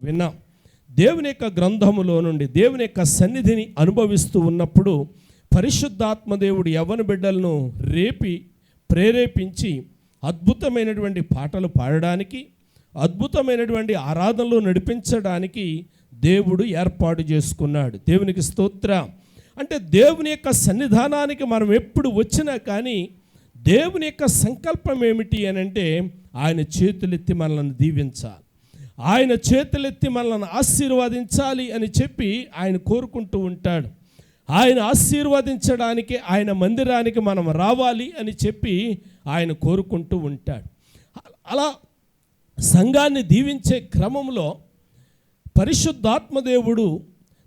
విన్నాం. దేవుని యొక్క గ్రంథములో నుండి దేవుని యొక్క సన్నిధిని అనుభవిస్తూ ఉన్నప్పుడు పరిశుద్ధాత్మ దేవుడు యవ్వన బిడ్డలను ప్రేరేపించి అద్భుతమైనటువంటి పాటలు పాడడానికి, అద్భుతమైనటువంటి ఆరాధనలు నడిపించడానికి దేవుడు ఏర్పాటు చేసుకున్నాడు. దేవునికి స్తోత్రం. అంటే దేవుని యొక్క సన్నిధానానికి మనం ఎప్పుడు వచ్చినా కానీ దేవుని యొక్క సంకల్పం ఏమిటి అని అంటే ఆయన చేతులెత్తి మనల్ని దీవించాలి, ఆయన చేతులెత్తి మనల్ని ఆశీర్వదించాలి అని చెప్పి ఆయన కోరుకుంటూ ఉంటాడు. ఆయన ఆశీర్వదించడానికి ఆయన మందిరానికి మనం రావాలి అని చెప్పి ఆయన కోరుకుంటూ ఉంటాడు. అలా సంఘాన్ని దీవించే క్రమంలో పరిశుద్ధాత్మదేవుడు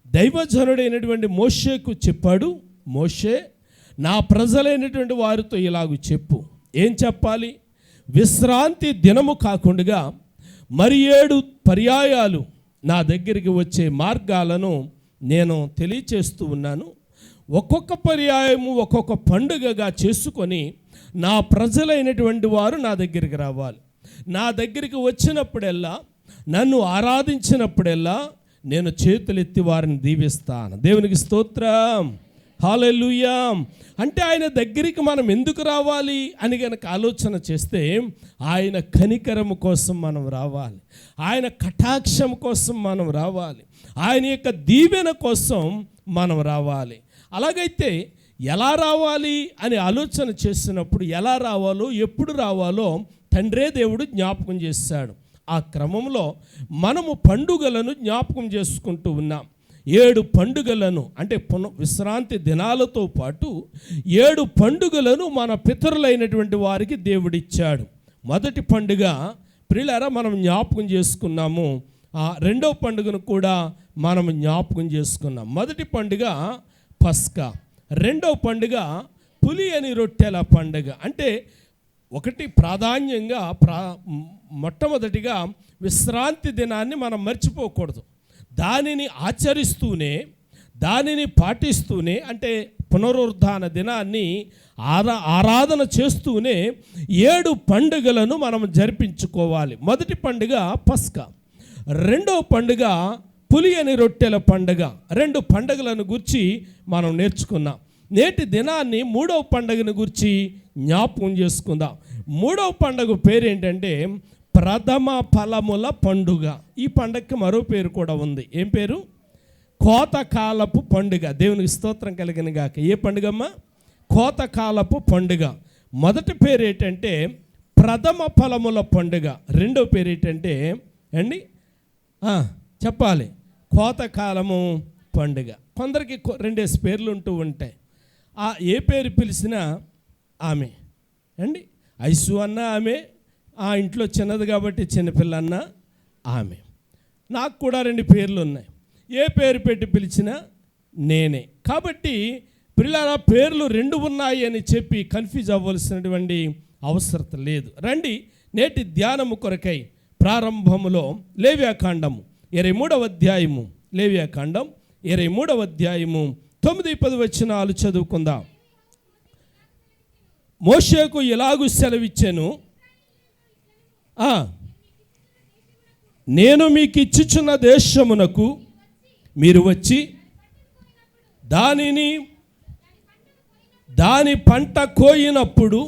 దైవజనుడైనటువంటి మోషేకు చెప్పాడు, మోషే నా ప్రజలైనటువంటి వారితో ఇలాగూ చెప్పు. ఏం చెప్పాలి? విశ్రాంతి దినము కాకుండా మరి 7 పర్యాయాలు నా దగ్గరికి వచ్చే మార్గాలను నేను తెలియచేస్తూ ఉన్నాను. ఒక్కొక్క పర్యాయము ఒక్కొక్క పండుగగా చేసుకొని నా ప్రజలైనటువంటి వారు నా దగ్గరికి రావాలి. నా దగ్గరికి వచ్చినప్పుడల్లా, నన్ను ఆరాధించినప్పుడల్లా నేను చేతులెత్తి వారిని దీవిస్తాను. దేవునికి స్తోత్రం, హల్లెలూయా. అంటే ఆయన దగ్గరికి మనం ఎందుకు రావాలి అని కనుక ఆలోచన చేస్తే ఆయన కనికరము కోసం మనం రావాలి, ఆయన కటాక్షం కోసం మనం రావాలి, ఆయన యొక్క దీవెన కోసం మనం రావాలి. అలాగైతే ఎలా రావాలి అని ఆలోచన చేసినప్పుడు ఎలా రావాలో, ఎప్పుడు రావాలో తండ్రే దేవుడు జ్ఞాపకం చేశాడు. ఆ క్రమంలో మనము పండుగలను జ్ఞాపకం చేసుకుంటూ ఉన్నాం. 7 పండుగలను అంటే విశ్రాంతి దినాలతో పాటు 7 పండుగలను మన పితరులైనటువంటి వారికి దేవుడిచ్చాడు. మొదటి పండుగ ప్రియులారా మనం జ్ఞాపకం చేసుకున్నాము. రెండవ పండుగను కూడా మనం జ్ఞాపకం చేసుకున్నాం. మొదటి పండుగ పస్కా, రెండవ పండుగ పులియని రొట్టెల పండుగ. అంటే ఒకటి ప్రాధాన్యంగా మొట్టమొదటిగా విశ్రాంతి దినాన్ని మనం మర్చిపోకూడదు. దానిని ఆచరిస్తూనే, దానిని పాటిస్తూనే, అంటే పునరుద్ధాన దినాన్ని ఆరాధన చేస్తూనే 7 పండుగలను మనం జరిపించుకోవాలి. మొదటి పండుగ పస్కా, రెండవ పండుగ పులియని రొట్టెల పండుగ. 2 పండుగలను గురించి మనం నేర్చుకున్నాం. నేటి దినాన్ని 3వ పండుగను గురించి జ్ఞాపకం చేసుకుందాం. 3వ పండుగ పేరు ఏంటంటే ప్రథమ ఫలముల పండుగ. ఈ పండుగకి మరో పేరు కూడా ఉంది. ఏం పేరు? కోతకాలపు పండుగ. దేవునికి స్తోత్రం కలిగిన గాక. ఏ పండుగమ్మా? కోతకాలపు పండుగ. మొదటి పేరు ఏంటంటే ప్రథమ ఫలముల పండుగ. రెండో పేరు ఏంటంటే అండి చెప్పాలి, కోతకాలము పండుగ. కొందరికి 2 పేర్లు ఉంటూ ఉంటాయి. ఏ పేరు పిలిచినా ఆమె అండి. ఐసు అన్న ఆమె, ఆ ఇంట్లో చిన్నది కాబట్టి చిన్నపిల్ల అన్న ఆమె. నాకు కూడా 2 పేర్లు ఉన్నాయి. ఏ పేరు పెట్టి పిలిచినా నేనే. కాబట్టి పిల్లల పేర్లు 2 ఉన్నాయి అని చెప్పి కన్ఫ్యూజ్ అవ్వాల్సినటువంటి అవసరం లేదు. రండి నేటి ధ్యానము కొరకై ప్రారంభములో లేవ్యాకాండము 23వ అధ్యాయము, లేవ్యాకాండం 23వ అధ్యాయము 9-10 వచనాలు చదువుకుందాం. మోషేకు ఎలాగూ సెలవిచ్చాను, నేను మీకు ఇచ్చుచున్న దేశమునకు మీరు వచ్చి దాని పంట కోయినప్పుడు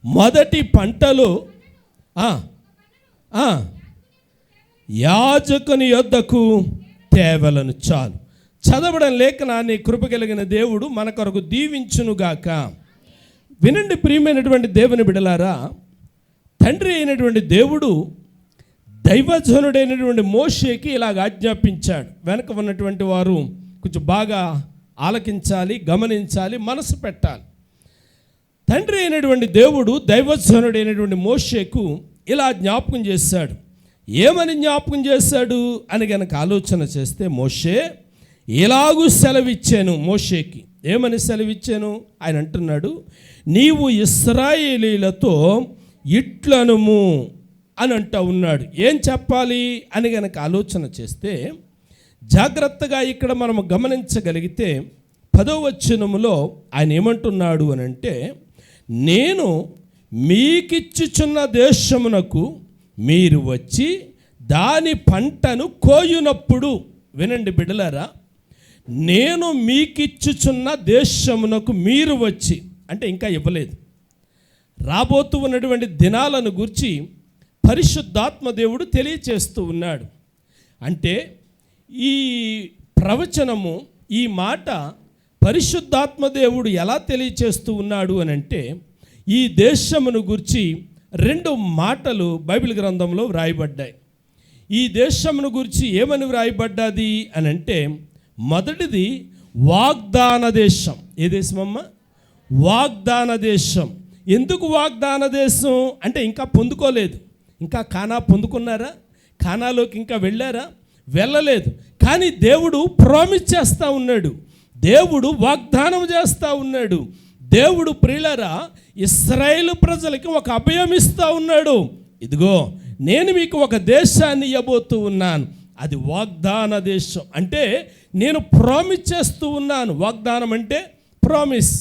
మొదటి పంటలో యాజకుని యొద్దకు తేవలను. చాలు. చదవడం లేఖనాన్ని కృపగలిగిన దేవుడు మన కొరకు దీవించునుగాక. వినండి ప్రియమైనటువంటి దేవుని బిడలారా, తండ్రి అయినటువంటి దేవుడు దైవజనుడైనటువంటి మోషేకి ఇలాగ ఆజ్ఞాపించాడు. వెనక ఉన్నటువంటి వారు కొంచెం బాగా ఆలకించాలి, గమనించాలి, మనసు పెట్టాలి. తండ్రి అయినటువంటి దేవుడు దైవజనుడైనటువంటి మోషేకు ఇలా జ్ఞాపకం చేశాడు. ఏమని జ్ఞాపకం చేశాడు అని గనక ఆలోచన చేస్తే, మోషే ఇలాగూ సెలవిచ్చాను మోషేకి. ఏమని సెలవిచ్చాను? ఆయన అంటున్నాడు, నీవు ఇశ్రాయేలీలతో ఇట్లనుము అని అంటూ ఉన్నాడు. ఏం చెప్పాలి అని గనక ఆలోచన చేస్తే జాగ్రత్తగా ఇక్కడ మనం గమనించగలిగితే 10వ వచనములో ఆయన ఏమంటున్నాడు అని అంటే, నేను మీకిచ్చుచున్న దేశమునకు మీరు వచ్చి దాని పంటను కోయునప్పుడు, వినండి బిడ్డలారా, నేను మీకిచ్చుచున్న దేశమునకు మీరు వచ్చి, అంటే ఇంకా ఇవ్వలేదు, రాబోతూ ఉన్నటువంటి దినాలను గురించి పరిశుద్ధాత్మ దేవుడు తెలియచేస్తూ ఉన్నాడు. అంటే ఈ ప్రవచనము, ఈ మాట పరిశుద్ధాత్మ దేవుడు ఎలా తెలియచేస్తూ ఉన్నాడు అని అంటే, ఈ దేశమును గురించి 2 మాటలు బైబిల్ గ్రంథంలో వ్రాయబడ్డాయి. ఈ దేశమును గురించి ఏమని వ్రాయబడ్డది అని అంటే, మొదటిది వాగ్దాన దేశం. ఏ దేశం అమ్మ? వాగ్దాన దేశం. ఎందుకు వాగ్దాన దేశం అంటే, ఇంకా పొందుకోలేదు. ఇంకా కానా పొందుకున్నారా? కానాలోకి ఇంకా వెళ్ళారా? వెళ్ళలేదు. కానీ దేవుడు ప్రామిస్ చేస్తూ ఉన్నాడు, దేవుడు వాగ్దానం చేస్తూ ఉన్నాడు. దేవుడు ప్రియులారా ఇశ్రాయేలు ప్రజలకి ఒక అభయం ఇస్తూ ఉన్నాడు. ఇదిగో నేను మీకు ఒక దేశాన్ని ఇవ్వబోతూ ఉన్నాను, అది వాగ్దాన దేశం. అంటే నేను ప్రామిస్ చేస్తూ ఉన్నాను. వాగ్దానం అంటే ప్రామిస్.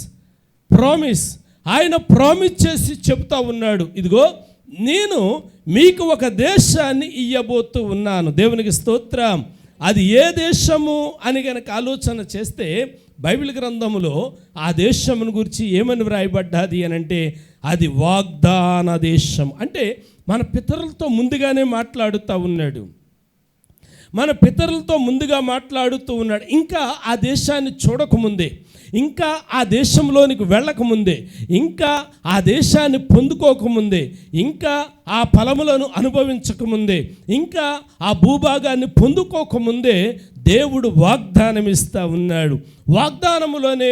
ఆయన ప్రామిస్ చేసి చెప్తా ఉన్నాడు, ఇదిగో నేను మీకు ఒక దేశాన్ని ఇవ్వబోతూ ఉన్నాను. దేవునికి స్తోత్రం. అది ఏ దేశము అని కనుక ఆలోచన చేస్తే బైబిల్ గ్రంథములో ఆ దేశమును గురించి ఏమని వ్రాయబడ్డది అని అంటే, అది వాగ్దాన దేశం. అంటే మన పితరులతో ముందుగానే మాట్లాడుతూ ఉన్నాడు, మన పితరులతో ముందుగా మాట్లాడుతూ ఉన్నాడు. ఇంకా ఆ దేశాన్ని చూడకముందే, ఇంకా ఆ దేశంలోనికి వెళ్ళకముందే, ఇంకా ఆ దేశాన్ని పొందుకోకముందే, ఇంకా ఆ ఫలములను అనుభవించకముందే, ఇంకా ఆ భూభాగాన్ని పొందుకోకముందే దేవుడు వాగ్దానం ఇస్తూ ఉన్నాడు. వాగ్దానములోనే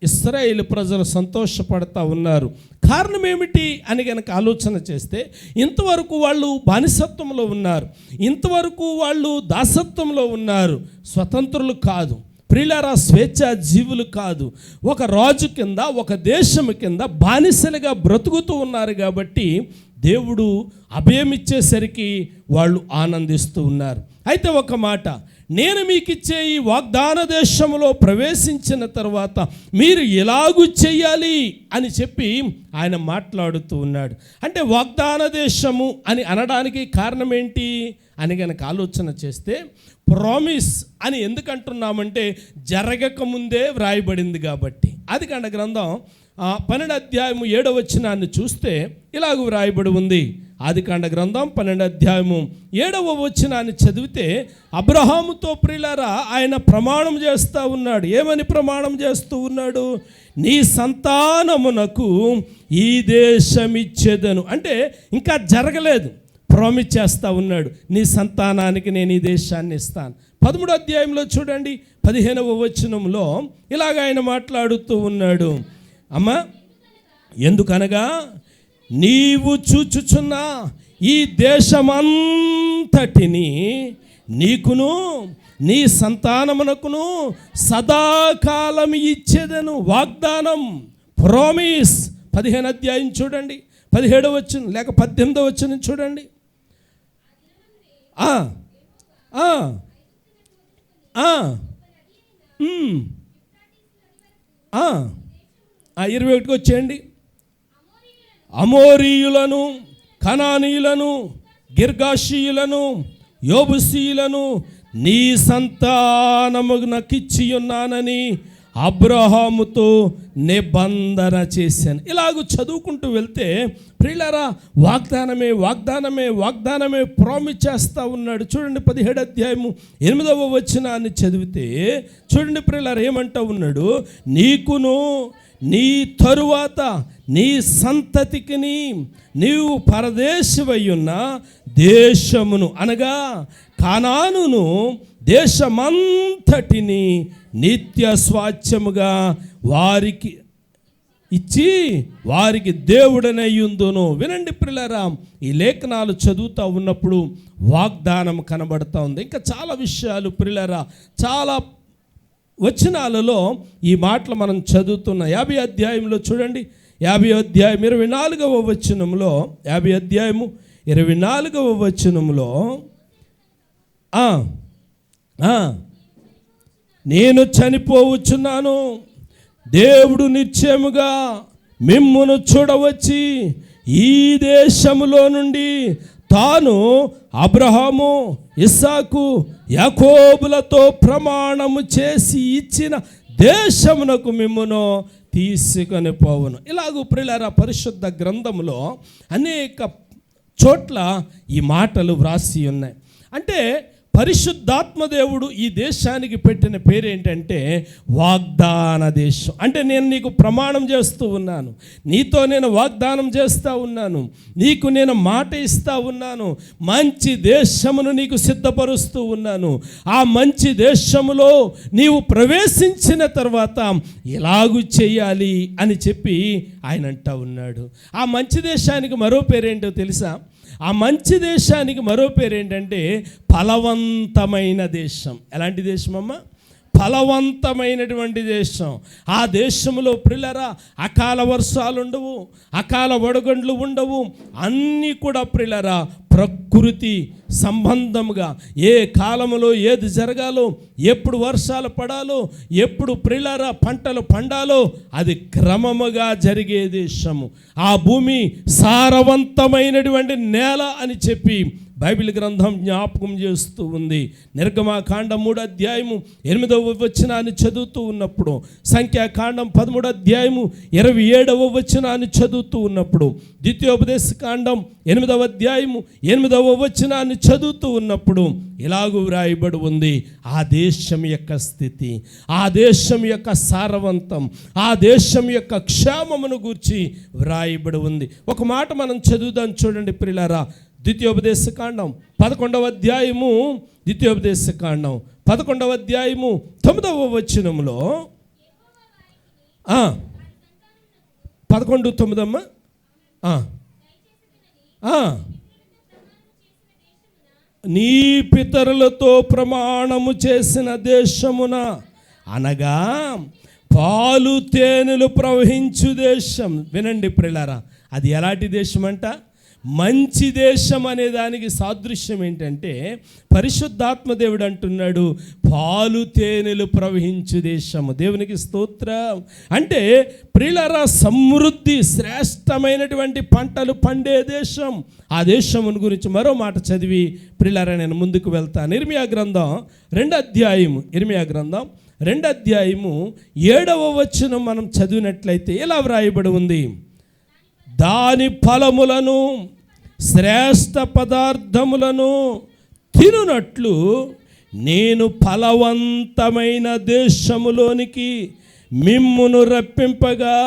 ఇశ్రాయేలు ప్రజలు సంతోషపడతా ఉన్నారు. కారణం ఏమిటి అని కనుక ఆలోచన చేస్తే, ఇంతవరకు వాళ్ళు బానిసత్వంలో ఉన్నారు, ఇంతవరకు వాళ్ళు దాసత్వంలో ఉన్నారు, స్వతంత్రులు కాదు ప్రియులారా, స్వేచ్ఛా జీవులు కాదు, ఒక రాజు కింద, ఒక దేశం కింద బానిసలుగా బ్రతుకుతూ ఉన్నారు. కాబట్టి దేవుడు అభయమిచ్చేసరికి వాళ్ళు ఆనందిస్తూ ఉన్నారు. అయితే ఒక మాట, నేను మీకు ఇచ్చే ఈ వాగ్దాన దేశంలో ప్రవేశించిన తర్వాత మీరు ఎలాగూ చెయ్యాలి అని చెప్పి ఆయన మాట్లాడుతూ ఉన్నాడు. అంటే వాగ్దాన దేశము అని అనడానికి కారణం ఏంటి అని కనుక ఆలోచన చేస్తే, ప్రామిస్ అని ఎందుకు అంటున్నామంటే జరగకముందే వ్రాయబడింది కాబట్టి. ఆదికాండ గ్రంథం 12వ అధ్యాయము 7వ వచనాన్ని చూస్తే ఇలాగ వ్రాయబడి ఉంది. ఆదికాండ గ్రంథం 12వ అధ్యాయము 7వ వచనాన్ని చదివితే, అబ్రహాముతో ప్రియులారా ఆయన ప్రమాణం చేస్తూ ఉన్నాడు. ఏమని ప్రమాణం చేస్తూ ఉన్నాడు? నీ సంతానమునకు ఈ దేశం ఇచ్చేదను. అంటే ఇంకా జరగలేదు, ప్రామిస్ చేస్తూ ఉన్నాడు, నీ సంతానానికి నేను ఈ దేశాన్ని ఇస్తాను. 13వ అధ్యాయంలో చూడండి 15వ వచనంలో ఇలాగ ఆయన మాట్లాడుతూ ఉన్నాడు. అమ్మా, ఎందుకనగా నీవు చూచుచున్న ఈ దేశమంతటిని నీకును నీ సంతానమునకును సదాకాలం ఇచ్చేదను. వాగ్దానం, ప్రామిస్. 15వ అధ్యాయం చూడండి, 17వ వచనం లేక 18వ వచనం చూడండి. 21కి వచ్చేయండి. అమోరీయులను, కనానీయులను, గిర్గాషీయులను, యోబుసీయులను నీ సంతానమునకిచ్చి ఉన్నానని అబ్రహాముతో నిబంధన చేశాను. ఇలాగ చదువుకుంటూ వెళ్తే ప్రియులారా వాగ్దానమే ప్రామిస్ చేస్తూ ఉన్నాడు. చూడండి 17వ అధ్యాయము 8వ వచనాన్ని చదివితే చూడండి ప్రియులారా ఏమంటూ ఉన్నాడు? నీకును నీ తరువాత నీ సంతతికి నీవు పరదేశివై ఉన్న దేశమును అనగా కానానును దేశమంతటిని నిత్య స్వాస్థ్యముగా వారికి ఇచ్చి వారికి దేవుడనయ్యుందును. వినండి ప్రియులారా, ఈ లేఖనాలు చదువుతూ ఉన్నప్పుడు వాగ్దానం కనబడుతూ ఉంది. ఇంకా చాలా విషయాలు ప్రియులారా, చాలా వచనాలలో ఈ మాటలు మనం చదువుతున్న 50వ అధ్యాయంలో చూడండి, 50వ అధ్యాయం 24వ వచనంలో, 50వ అధ్యాయము 24వ వచనంలో నేను చనిపోవచ్చున్నాను, దేవుడు నిశ్చయముగా మిమ్మును చూడవచ్చి ఈ దేశములో నుండి తాను అబ్రహాము, ఇస్సాకు, యాకోబులతో ప్రమాణము చేసి ఇచ్చిన దేశమునకు మిమ్మును తీసుకొని పోవును. ఇలాగూ ప్రియులారా పరిశుద్ధ గ్రంథములో అనేక చోట్ల ఈ మాటలు వ్రాసి ఉన్నాయి. అంటే పరిశుద్ధాత్మ దేవుడు ఈ దేశానికి పెట్టిన పేరు ఏంటంటే వాగ్దాన దేశం. అంటే నేను నీకు ప్రమాణం చేస్తూ ఉన్నాను, నీతో నేను వాగ్దానం చేస్తూ ఉన్నాను, నీకు నేను మాట ఇస్తూ ఉన్నాను, మంచి దేశమును నీకు సిద్ధపరుస్తూ ఉన్నాను. ఆ మంచి దేశములో నీవు ప్రవేశించిన తర్వాత ఇలాగూ చేయాలి అని చెప్పి ఆయన అంటూ ఉన్నాడు. ఆ మంచి దేశానికి మరో పేరేంటో తెలుసా? ఆ మంచి దేశానికి మరో పేరు ఏంటంటే ఫలవంతమైన దేశం. ఎలాంటి దేశం అమ్మ? ఫలవంతమైనటువంటి దేశం. ఆ దేశంలో ప్రియులారా అకాల వర్షాలు ఉండవు, అకాల వడగండ్లు ఉండవు. అన్నీ కూడా ప్రియులారా ప్రకృతి సంబంధముగా ఏ కాలంలో ఏది జరగాలో, ఎప్పుడు వర్షాలు పడాలో, ఎప్పుడు ప్రియులారా పంటలు పండాలో అది క్రమముగా జరిగే దేశము. ఆ భూమి సారవంతమైనటువంటి నేల అని చెప్పి బైబిల్ గ్రంథం జ్ఞాపకం చేస్తూ ఉంది. నిర్గమాకాండం 3వ అధ్యాయము 8వ వచనాన్ని చదువుతూ ఉన్నప్పుడు, సంఖ్యాకాండం 13వ అధ్యాయము 27వ వచనాన్ని చదువుతూ ఉన్నప్పుడు, ద్వితీయోపదేశకాండం 8వ అధ్యాయము 8వ వచనాన్ని చదువుతూ ఉన్నప్పుడు ఇలాగూ వ్రాయబడి ఉంది. ఆ దేశం యొక్క స్థితి, ఆ దేశం యొక్క సారవంతం, ఆ దేశం యొక్క క్షేమమును గూర్చి వ్రాయబడి ఉంది. ఒక మాట మనం చదువుదాం చూడండి ప్రియులారా. ద్వితీయోపదేశకాండం 11వ అధ్యాయము, ద్వితీయోపదేశకాండం 11వ అధ్యాయము 9వ వచనములో 11:9 నీ పితరులతో ప్రమాణము చేసిన దేశమున, అనగా పాలు తేనెలు ప్రవహించు దేశం. వినండి ప్రియులారా, అది ఎలాంటి దేశం అంట? మంచి దేశం అనే దానికి సాదృశ్యం ఏంటంటే పరిశుద్ధాత్మ దేవుడు అంటున్నాడు పాలు తేనెలు ప్రవహించు దేశము. దేవునికి స్తోత్రం. అంటే ప్రియులారా సమృద్ధి, శ్రేష్టమైనటువంటి పంటలు పండే దేశం. ఆ దేశమును గురించి మరో మాట చదివి ప్రియులారా నేను ముందుకు వెళ్తాను. ఇర్మియా గ్రంథం 2వ అధ్యాయము, ఇర్మియా గ్రంథం 2వ అధ్యాయము 7వ వచనం మనం చదివినట్లయితే ఇలా వ్రాయబడి ఉంది: దాని ఫలములను శ్రేష్ఠ పదార్థములను తినునట్లు నేను ఫలవంతమైన దేశములోనికి మిమ్మును రప్పింపగా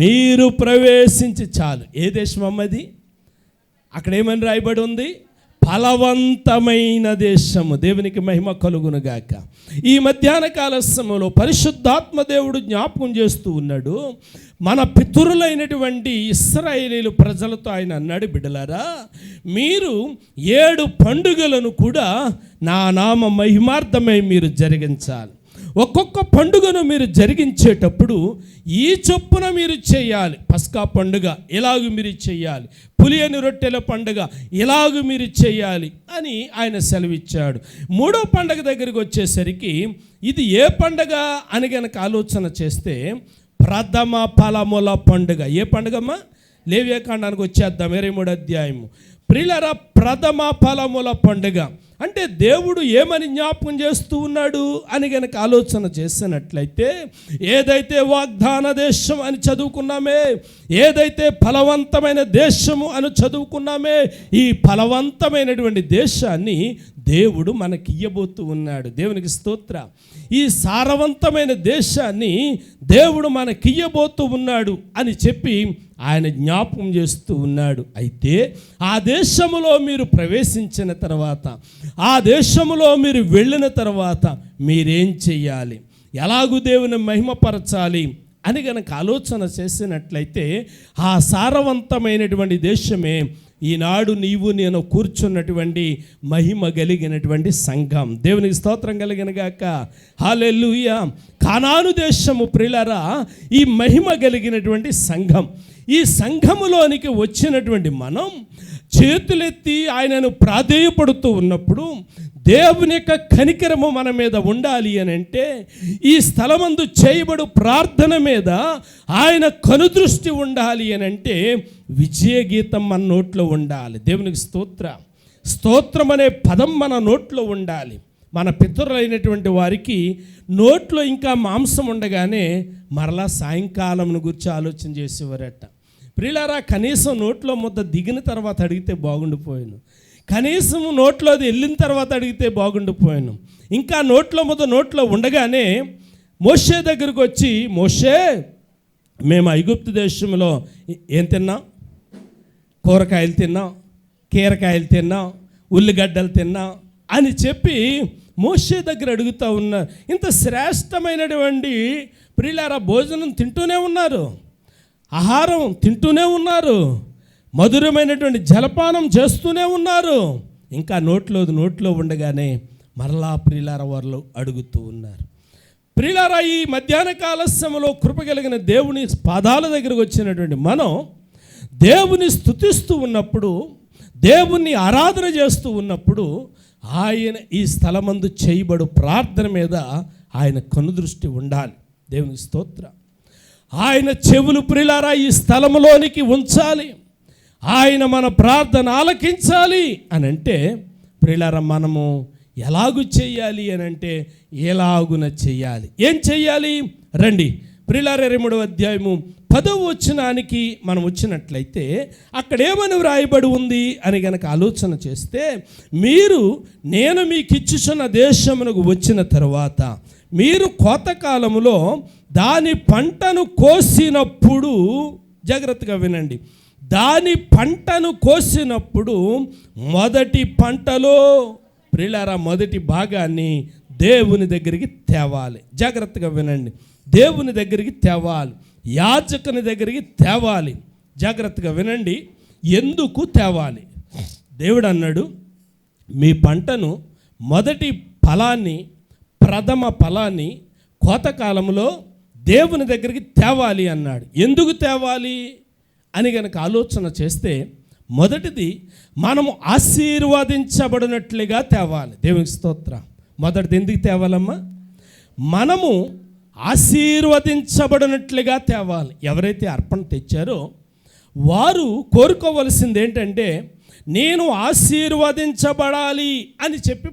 మీరు ప్రవేశించి. చాలు. ఏ దేశం అమ్మది? అక్కడ ఏమని రాయబడి ఉంది? ఫలవంతమైన దేశము. దేవునికి మహిమ కలుగునుగాక. ఈ మధ్యాహ్న కాల సమయంలో పరిశుద్ధాత్మ దేవుడు జ్ఞాపకం చేస్తూ ఉన్నాడు. మన పితరులైనటువంటి ఇశ్రాయేలీలు ప్రజలతో ఆయన అన్నాడు, బిడ్డలారా మీరు 7 పండుగలను కూడా నా నామ మహిమార్థమై మీరు జరిగించాలి. ఒక్కొక్క పండుగను మీరు జరిగించేటప్పుడు ఈ చొప్పున మీరు చేయాలి. పస్కా పండుగ ఇలాగూ మీరు చేయాలి, పులియని రొట్టెల పండుగ ఇలాగూ మీరు చేయాలి అని ఆయన సెలవిచ్చాడు. 3వ పండుగ దగ్గరికి వచ్చేసరికి ఇది ఏ పండుగ అని గనక ఆలోచన చేస్తే ప్రథమ ఫలముల పండుగ. ఏ పండుగమ్మా? లేవియాకాండానికి వచ్చేద్దాం, 23వ అధ్యాయము. ప్రియులారా ప్రథమ ఫలముల పండుగ అంటే దేవుడు ఏమని జ్ఞాపకం చేస్తూ ఉన్నాడు అని గనక ఆలోచన చేసినట్లయితే, ఏదైతే వాగ్దాన దేశం అని చదువుకున్నామే, ఏదైతే ఫలవంతమైన దేశము అని చదువుకున్నామే, ఈ ఫలవంతమైనటువంటి దేశాన్ని దేవుడు మనకి ఇయ్యబోతూ ఉన్నాడు. దేవునికి స్తోత్ర. ఈ సారవంతమైన దేశాన్ని దేవుడు మనకి ఇయ్యబోతూ ఉన్నాడు అని చెప్పి ఆయన జ్ఞాపకం చేస్తూ ఉన్నాడు. అయితే ఆ దేశములో మీరు ప్రవేశించిన తర్వాత, ఆ దేశములో మీరు వెళ్ళిన తర్వాత మీరేం చెయ్యాలి, ఎలాగూ దేవుని మహిమపరచాలి అని గనక ఆలోచన చేసినట్లయితే ఆ సారవంతమైనటువంటి దేశమే ఈనాడు నీవు నేను కూర్చున్నటువంటి మహిమ కలిగినటువంటి సంఘం. దేవునికి స్తోత్రం కలిగినగాక. హల్లెలూయా. కానాను దేశము ప్రియులారా ఈ మహిమ కలిగినటువంటి సంఘం. ఈ సంఘములోనికి వచ్చినటువంటి మనం చేతులెత్తి ఆయనను ప్రాధేయపడుతూ ఉన్నప్పుడు దేవుని యొక్క కనికరము మన మీద ఉండాలి అని అంటే ఈ స్థలమందు చేయబడు ప్రార్థన మీద ఆయన కనుదృష్టి ఉండాలి అని అంటే విజయ గీతం మన నోట్లో ఉండాలి. దేవునికి స్తోత్రం అనే పదం మన నోట్లో ఉండాలి. మన పితరులైనటువంటి వారికి నోట్లో ఇంకా మాంసం ఉండగానే మరలా సాయంకాలం గురించి ఆలోచన చేసేవారట. ప్రియులారా, కనీసం నోట్లో ముద్ద దిగిన తర్వాత అడిగితే బాగుండిపోయాను, కనీసం నోట్లో అది వెళ్ళిన తర్వాత అడిగితే బాగుండిపోయాను. ఇంకా నోట్లో ఉండగానే మోషే దగ్గరకు వచ్చి, మోషే, మేము ఐగుప్తు దేశంలో ఏం తిన్నాం? కూరగాయలు తిన్నాం, కీరకాయలు తిన్నాం, ఉల్లిగడ్డలు తిన్నాం అని చెప్పి మోషే దగ్గర అడుగుతూ ఉన్నారు. ఇంత శ్రేష్టమైనటువంటి ప్రియులారా భోజనం తింటూనే ఉన్నారు, ఆహారం తింటూనే ఉన్నారు, మధురమైనటువంటి జలపానం చేస్తూనే ఉన్నారు. ఇంకా నోట్లో ఉండగానే మరలా ప్రియులారా వారు అడుగుతూ ఉన్నారు. ప్రియులారా, ఈ మధ్యాహ్న కాల సమయంలో కృప కలిగిన దేవుని పాదాల దగ్గరకు వచ్చినటువంటి మనం దేవుని స్తుతిస్తూ ఉన్నప్పుడు, దేవుణ్ణి ఆరాధన చేస్తూ ఉన్నప్పుడు ఆయన ఈ స్థలమందు చేయబడు ప్రార్థన మీద ఆయన కనుదృష్టి ఉండాలి. దేవునికి స్తోత్రం. ఆయన చెవులు ప్రియులారా ఈ స్థలంలోనికి ఉంచాలి. ఆయన మన ప్రార్థన ఆలకించాలి అని అంటే ప్రియులారా మనము ఎలాగు చేయాలి అని అంటే ఎలాగున చేయాలి. ఏం చెయ్యాలి? రండి ప్రియులారా 23వ అధ్యాయము 10వ వచనానికి మనం వచ్చినట్లయితే అక్కడ ఏమని వ్రాయబడి ఉంది అని గనక ఆలోచన చేస్తే, నేను మీకు ఇచ్చుచున్న దేశమునకు వచ్చిన తరువాత మీరు కోతకాలములో దాని పంటను కోసినప్పుడు, జాగ్రత్తగా వినండి, దాని పంటను కోసినప్పుడు మొదటి పంటలో ప్రియులారా మొదటి భాగాన్ని దేవుని దగ్గరికి తేవాలి. జాగ్రత్తగా వినండి, దేవుని దగ్గరికి తేవాలి, యాజకుని దగ్గరికి తేవాలి. జాగ్రత్తగా వినండి, ఎందుకు తేవాలి? దేవుడు అన్నాడు, మీ పంటను మొదటి ఫలాన్ని, ప్రథమ ఫలాన్ని కోతకాలంలో దేవుని దగ్గరికి తేవాలి అన్నాడు. ఎందుకు తేవాలి అని గనక ఆలోచన చేస్తే, మొదటిది మనము ఆశీర్వదించబడినట్లుగా తేవాలి. దేవునికి స్తోత్రం. మొదటిది ఎందుకు తేవాలమ్మా? మనము ఆశీర్వదించబడినట్లుగా తేవాలి. ఎవరైతే అర్పణ తెచ్చారో వారు కోరుకోవలసింది ఏంటంటే, నేను ఆశీర్వదించబడాలి అని చెప్పి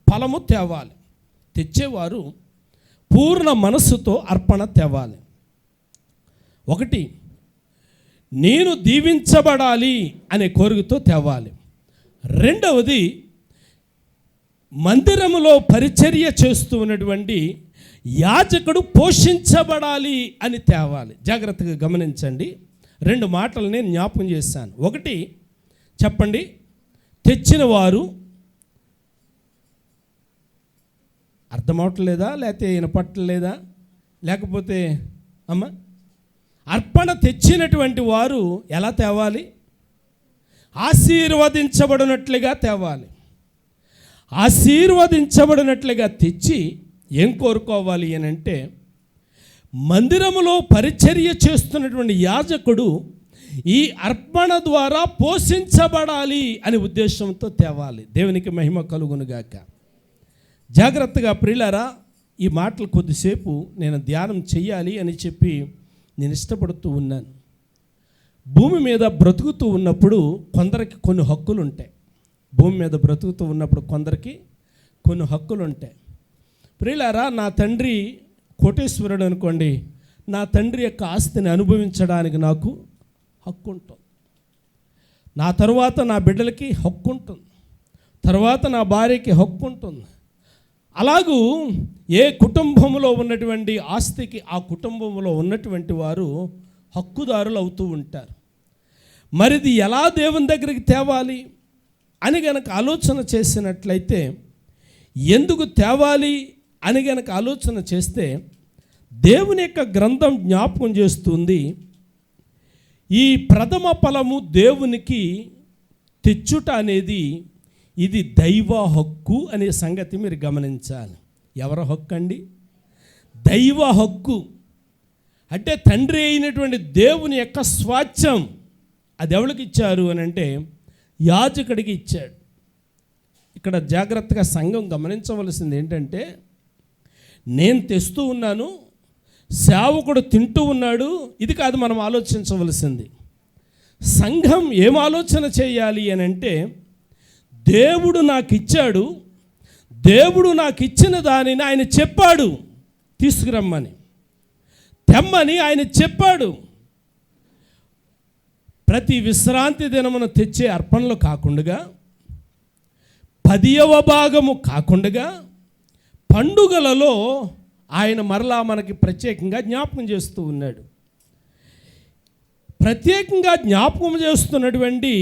ఫలము తేవాలి. తెచ్చేవారు పూర్ణ మనస్సుతో అర్పణ తేవాలి. ఒకటి, నేను దీవించబడాలి అనే కోరికతో తేవాలి. రెండవది, మందిరములో పరిచర్య చేస్తూ ఉన్నటువంటి యాజకుడు పోషించబడాలి అని తేవాలి. జాగ్రత్తగా గమనించండి, 2 మాటలు నేను జ్ఞాపకం చేశాను. ఒకటి చెప్పండి, తెచ్చిన వారు అర్థమవట్లేదా, లేకపోతే వినపట్టలేదా, లేకపోతే అమ్మ అర్పణ తెచ్చినటువంటి వారు ఎలా తేవాలి? ఆశీర్వదించబడినట్లుగా తేవాలి. ఆశీర్వదించబడినట్లుగా తెచ్చి ఏం కోరుకోవాలి అని అంటే, మందిరములో పరిచర్య చేస్తున్నటువంటి యాజకుడు ఈ అర్పణ ద్వారా పోషించబడాలి అనే ఉద్దేశంతో తేవాలి. దేవునికి మహిమ కలుగునుగాక. జాగ్రత్తగా ప్రియులారా, ఈ మాటలు కొద్దిసేపు నేను ధ్యానం చెయ్యాలి అని చెప్పి నేను ఇష్టపడుతూ ఉన్నాను. భూమి మీద బ్రతుకుతూ ఉన్నప్పుడు కొందరికి కొన్ని హక్కులు ఉంటాయి. భూమి మీద బ్రతుకుతూ ఉన్నప్పుడు కొందరికి కొన్ని హక్కులు ఉంటాయి. ప్రియులారా, నా తండ్రి కోటేశ్వరుడు అనుకోండి, నా తండ్రి యొక్క ఆస్తిని అనుభవించడానికి నాకు హక్కు ఉంటుంది. నా తరువాత నా బిడ్డలకి హక్కు ఉంటుంది, తర్వాత నా భార్యకి హక్కు ఉంటుంది. అలాగూ ఏ కుటుంబంలో ఉన్నటువంటి ఆస్తికి ఆ కుటుంబంలో ఉన్నటువంటి వారు హక్కుదారులు అవుతూ ఉంటారు. మరిది ఎలా దేవుని దగ్గరికి తేవాలి అని గనక ఆలోచన చేసినట్లయితే, ఎందుకు తేవాలి అని గనక ఆలోచన చేస్తే, దేవుని యొక్క గ్రంథం జ్ఞాపకం చేస్తుంది, ఈ ప్రథమ ఫలము దేవునికి తెచ్చుట అనేది ఇది దైవ హక్కు అనే సంగతి మీరు గమనించాలి. ఎవరి హక్కు అండి? దైవ హక్కు. అంటే తండ్రి అయినటువంటి దేవుని యొక్క స్వాస్థ్యం. అది ఎవరికి ఇచ్చారు అని అంటే యాజకుడికి ఇచ్చాడు. ఇక్కడ జాగ్రత్తగా సంఘం గమనించవలసింది ఏంటంటే, నేను తెస్తూ ఉన్నాను, సేవకుడు తింటూ ఉన్నాడు, ఇది కాదు మనం ఆలోచించవలసింది. సంఘం ఏం ఆలోచన చేయాలి అని అంటే, దేవుడు నాకు ఇచ్చాడు, దేవుడు నాకు ఇచ్చిన దానిని ఆయన చెప్పాడు తీసుకురమ్మని, తెమ్మని ఆయన చెప్పాడు. ప్రతి విశ్రాంతి దినమున తెచ్చే అర్పణలు కాకుండా, 10వ భాగము కాకుండా, పండుగలలో ఆయన మరలా మనకి ప్రత్యేకంగా జ్ఞాపకం చేస్తూ ఉన్నాడు. ప్రత్యేకంగా జ్ఞాపకం చేస్తున్నటువంటి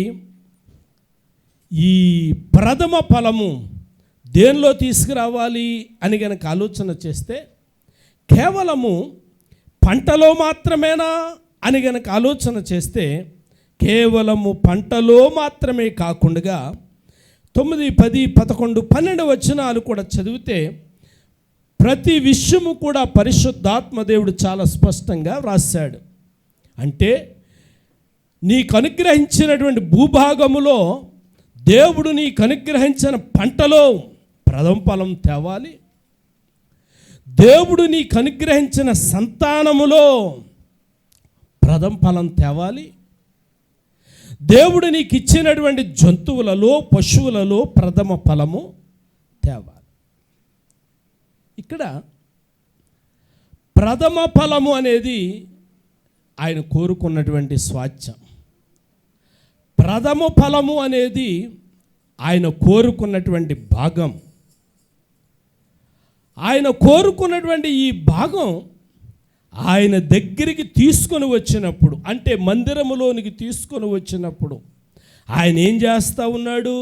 ఈ ప్రథమ ఫలము దేనిలో తీసుకురావాలి అని గనక ఆలోచన చేస్తే, కేవలము పంటలో మాత్రమేనా అని గనక ఆలోచన చేస్తే, కేవలము పంటలో మాత్రమే కాకుండా 9, 10, 11, 12 వచనాలు కూడా చదివితే ప్రతి విషయము కూడా పరిశుద్ధాత్మ దేవుడు చాలా స్పష్టంగా వ్రాసాడు. అంటే నీకు అనుగ్రహించినటువంటి భూభాగములో దేవుడు నీకు అనుగ్రహించిన పంటలో ప్రథమ ఫలం తేవాలి. దేవుడు నీకు అనుగ్రహించిన సంతానములో ప్రథమ ఫలం తేవాలి. దేవుడు నీకు ఇచ్చినటువంటి జంతువులలో, పశువులలో ప్రథమ ఫలము తేవాలి. ఇక్కడ ప్రథమ ఫలము అనేది ఆయన కోరుకున్నటువంటి స్వాస్థ్యం. ప్రథమ ఫలము అనేది ఆయన కోరుకున్నటువంటి భాగం. ఆయన కోరుకున్నటువంటి ఈ భాగం ఆయన దగ్గరికి తీసుకొని వచ్చినప్పుడు, అంటే మందిరములోనికి తీసుకొని వచ్చినప్పుడు ఆయన ఏం చేస్తూ ఉన్నాడు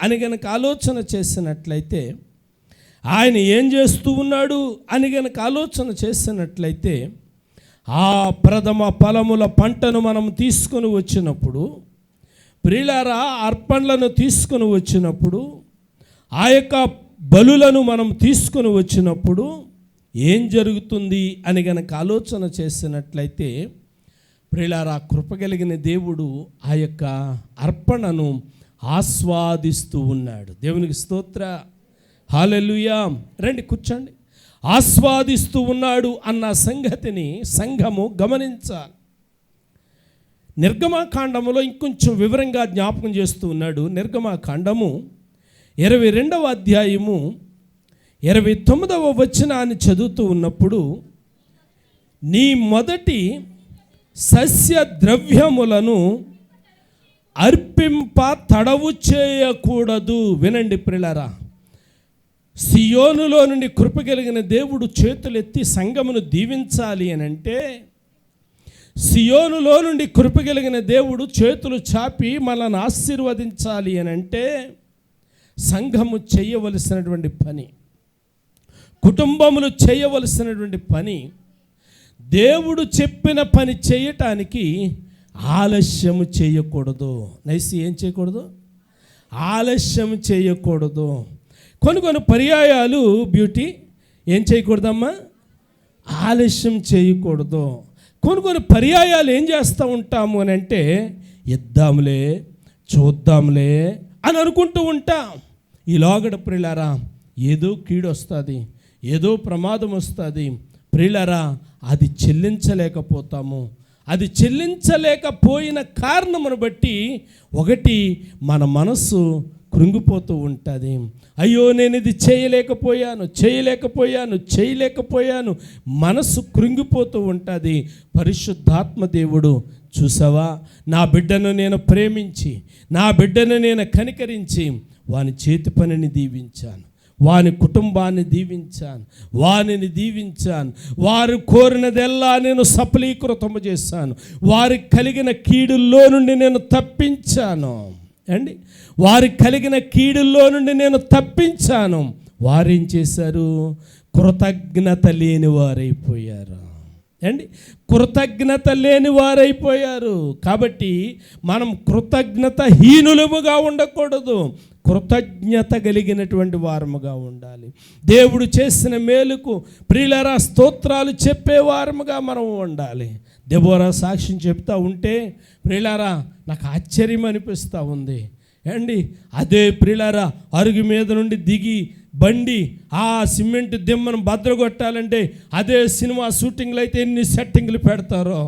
అని గనక ఆలోచన చేసినట్లయితే, ఆయన ఏం చేస్తూ ఉన్నాడు అని గనక ఆలోచన చేసినట్లయితే, ఆ ప్రథమ ఫలముల పంటను మనం తీసుకొని వచ్చినప్పుడు, ప్రియులారా, అర్పణలను తీసుకొని వచ్చినప్పుడు, ఆ యొక్క బలులను మనం తీసుకొని వచ్చినప్పుడు ఏం జరుగుతుంది అని గనక ఆలోచన చేసినట్లయితే, ప్రియులారా, కృపగలిగిన దేవుడు ఆ యొక్క అర్పణను ఆస్వాదిస్తూ ఉన్నాడు. దేవునికి స్తోత్ర, హల్లెలూయా. రండి కూర్చోండి. ఆస్వాదిస్తూ ఉన్నాడు అన్న సంగతిని సంఘము గమనించాలి. నిర్గమకాండములో ఇంకొంచెం వివరంగా జ్ఞాపకం చేస్తూ ఉన్నాడు. నిర్గమకాండము 22వ అధ్యాయము 29వ వచనాన్ని చదువుతూ ఉన్నప్పుడు, నీ మొదటి సస్య ద్రవ్యములను అర్పింప తడవు చేయకూడదు. వినండి ప్రియులారా, సియోనులో నుండి కృపగలిగిన దేవుడు చేతులెత్తి సంఘమును దీవించాలి అని అంటే, సియోనులో నుండి కృపగలిగిన దేవుడు చేతులు చాపి మనల్ని ఆశీర్వదించాలి అని అంటే, సంఘము చేయవలసినటువంటి పని, కుటుంబములు చేయవలసినటువంటి పని, దేవుడు చెప్పిన పని చేయటానికి ఆలస్యము చేయకూడదు. నైస్, ఏం చేయకూడదు? ఆలస్యం చేయకూడదు. కొన్ని పర్యాయాలు బ్యూటీ ఏం చేయకూడదమ్మా? ఆలస్యం చేయకూడదు. కొన్ని పర్యాయాలు ఏం చేస్తూ ఉంటాము అని అంటే, ఇద్దాంలే, చూద్దాంలే అని అనుకుంటూ ఉంటాం. ఈలోగడ ప్రియులారా, ఏదో కీడు వస్తుంది, ఏదో ప్రమాదం వస్తుంది. ప్రియులారా, అది చెల్లించలేకపోతాము. అది చెల్లించలేకపోయిన కారణమును బట్టి ఒకటి మన మనస్సు కృంగిపోతూ ఉంటుంది. అయ్యో, నేను ఇది చేయలేకపోయాను, మనసు కృంగిపోతూ ఉంటుంది. పరిశుద్ధాత్మ దేవుడు, చూసావా, నా బిడ్డను నేను ప్రేమించి, నా బిడ్డను నేను కనికరించి వాని చేతి పనిని దీవించాను, వాని కుటుంబాన్ని దీవించాను, వానిని దీవించాను, వారు కోరినదెల్లా నేను సఫలీకృతము చేశాను, వారికి కలిగిన కీడుల్లో నుండి నేను తప్పించాను. అండి, వారికి కలిగిన కీడుల్లో నుండి నేను తప్పించాను. వారేం చేశారు? కృతజ్ఞత లేని వారైపోయారు. అండి, కృతజ్ఞత లేని వారైపోయారు. కాబట్టి మనం కృతజ్ఞతహీనులముగా ఉండకూడదు, కృతజ్ఞత కలిగినటువంటి వారముగా ఉండాలి. దేవుడు చేసిన మేలుకు ప్రియులారా స్తోత్రాలు చెప్పే వారముగా మనం ఉండాలి. దెబోరా సాక్ష్యం చెప్తా ఉంటే ప్రియులారా నాకు ఆశ్చర్యం అనిపిస్తూ ఉంది. ఏండి అదే ప్రియులారా అరుగు మీద నుండి దిగి బండి ఆ సిమెంట్ దిమ్మను భద్రగొట్టాలంటే అదే సినిమా షూటింగ్లు అయితే ఎన్ని సెట్టింగ్లు పెడతారో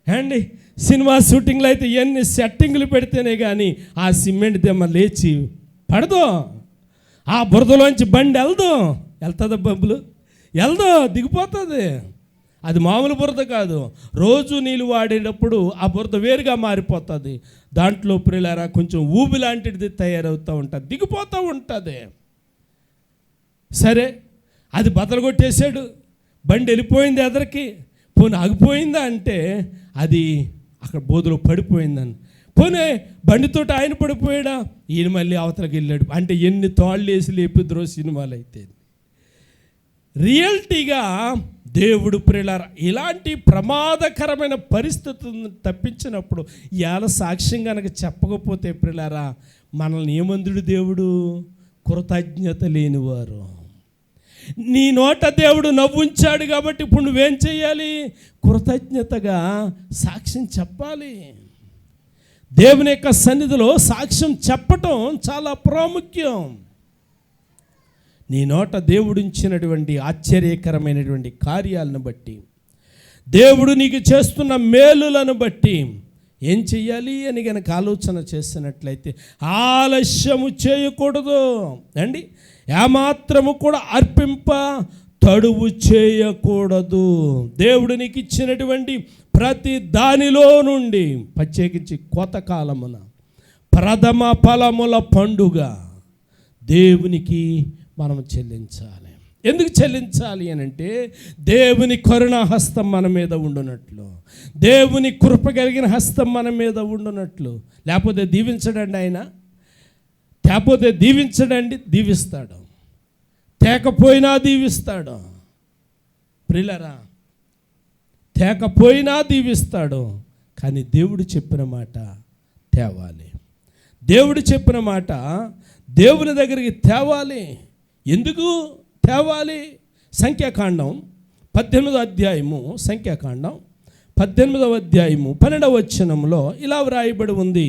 ఏండి. సినిమా షూటింగ్లు అయితే ఎన్ని సెట్టింగ్లు పెడితేనే కానీ ఆ సిమెంట్ దిమ్మ లేచి పడదు, ఆ బురదలోంచి బండి వెళ్తుందా బొబ్బులు దిగిపోతుంది. అది మామూలు బురద కాదు, రోజు నీళ్ళు వాడేటప్పుడు ఆ బురద వేరుగా మారిపోతుంది. దాంట్లో ప్రియులారా కొంచెం ఊబి లాంటిది తయారవుతూ ఉంటుంది, దిగిపోతూ ఉంటుంది. సరే అది బదలగొట్టేశాడు, బండి వెళ్ళిపోయింది ఎదరికి, పోనీ ఆగిపోయిందా అంటే అది అక్కడ బోధలో పడిపోయిందని. పోనీ బండితోటి ఆయన పడిపోయాడా, ఈయన మళ్ళీ అవతలకి వెళ్ళాడు. అంటే ఎన్ని తాళ్ళు వేసి లేపిద్రో సినిమాలు అయితే. రియాలిటీగా దేవుడు ప్రియులారా ఇలాంటి ప్రమాదకరమైన పరిస్థితులను తప్పించినప్పుడు ఇవాళ సాక్ష్యం కనుక చెప్పకపోతే ప్రియులారా మనల్ని ఏమందుడు దేవుడు? కృతజ్ఞత లేనివారు. నీ నోట దేవుడు నవ్వుంచాడు కాబట్టి ఇప్పుడు నువ్వేం చేయాలి? కృతజ్ఞతగా సాక్ష్యం చెప్పాలి. దేవుని యొక్క సన్నిధిలో సాక్ష్యం చెప్పటం చాలా ప్రాముఖ్యం. నీ నోట దేవుడించినటువంటి ఆశ్చర్యకరమైనటువంటి కార్యాలను బట్టి, దేవుడు నీకు చేస్తున్న మేలులను బట్టి ఏం చెయ్యాలి అని కనుక ఆలోచన చేసినట్లయితే ఆలస్యము చేయకూడదు అండి. ఏమాత్రము కూడా అర్పింప తడువు చేయకూడదు. దేవుడు నీకు ఇచ్చినటువంటి ప్రతి దానిలో నుండి ప్రత్యేకించి కోతకాలమున ప్రథమ ఫలముల పండుగ దేవునికి మనం చెల్లించాలి. ఎందుకు చెల్లించాలి అని అంటే దేవుని కరుణ హస్తం మన మీద ఉండునట్లు, దేవుని కృప కలిగిన హస్తం మన మీద ఉండునట్లు. లేకపోతే దీవించడండి ఆయన, లేకపోతే దీవించడండి, దీవిస్తాడు. తేకపోయినా దీవిస్తాడు ప్రియులారా, తేకపోయినా దీవిస్తాడు. కానీ దేవుడు చెప్పిన మాట తేవాలి. దేవుడు చెప్పిన మాట దేవుని దగ్గరికి తేవాలి. ఎందుకు తేవాలి? సంఖ్యాకాండం 18వ అధ్యాయము, సంఖ్యాకాండం 18వ అధ్యాయము 12వ వచనంలో ఇలా వ్రాయబడి ఉంది,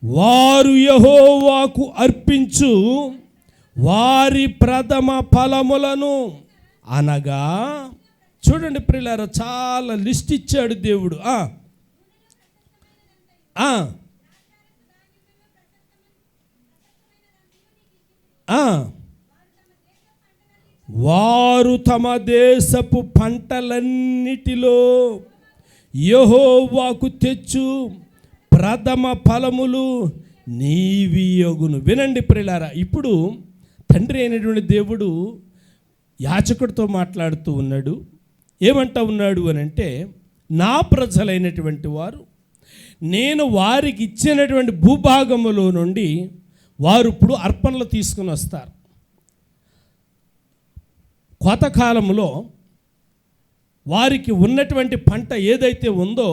వారు యెహోవాకు అర్పించు వారి ప్రథమ ఫలములను అనగా. చూడండి ప్రియులారా, చాలా లిస్ట్ ఇచ్చాడు దేవుడు. వారు తమ దేశపు పంటలన్నిటిలో యెహోవాకు తెచ్చు ప్రథమ ఫలములు నీవియగును. వినండి ప్రియులారా, ఇప్పుడు తండ్రి అయినటువంటి దేవుడు యాజకుడితో మాట్లాడుతూ ఉన్నాడు. ఏమంటా ఉన్నాడు అని అంటే, నా ప్రజలైనటువంటి వారు నేను వారికి ఇచ్చినటువంటి భూభాగములో నుండి వారు ఇప్పుడు అర్పణలు తీసుకుని వస్తారు. కోతకాలంలో వారికి ఉన్నటువంటి పంట ఏదైతే ఉందో,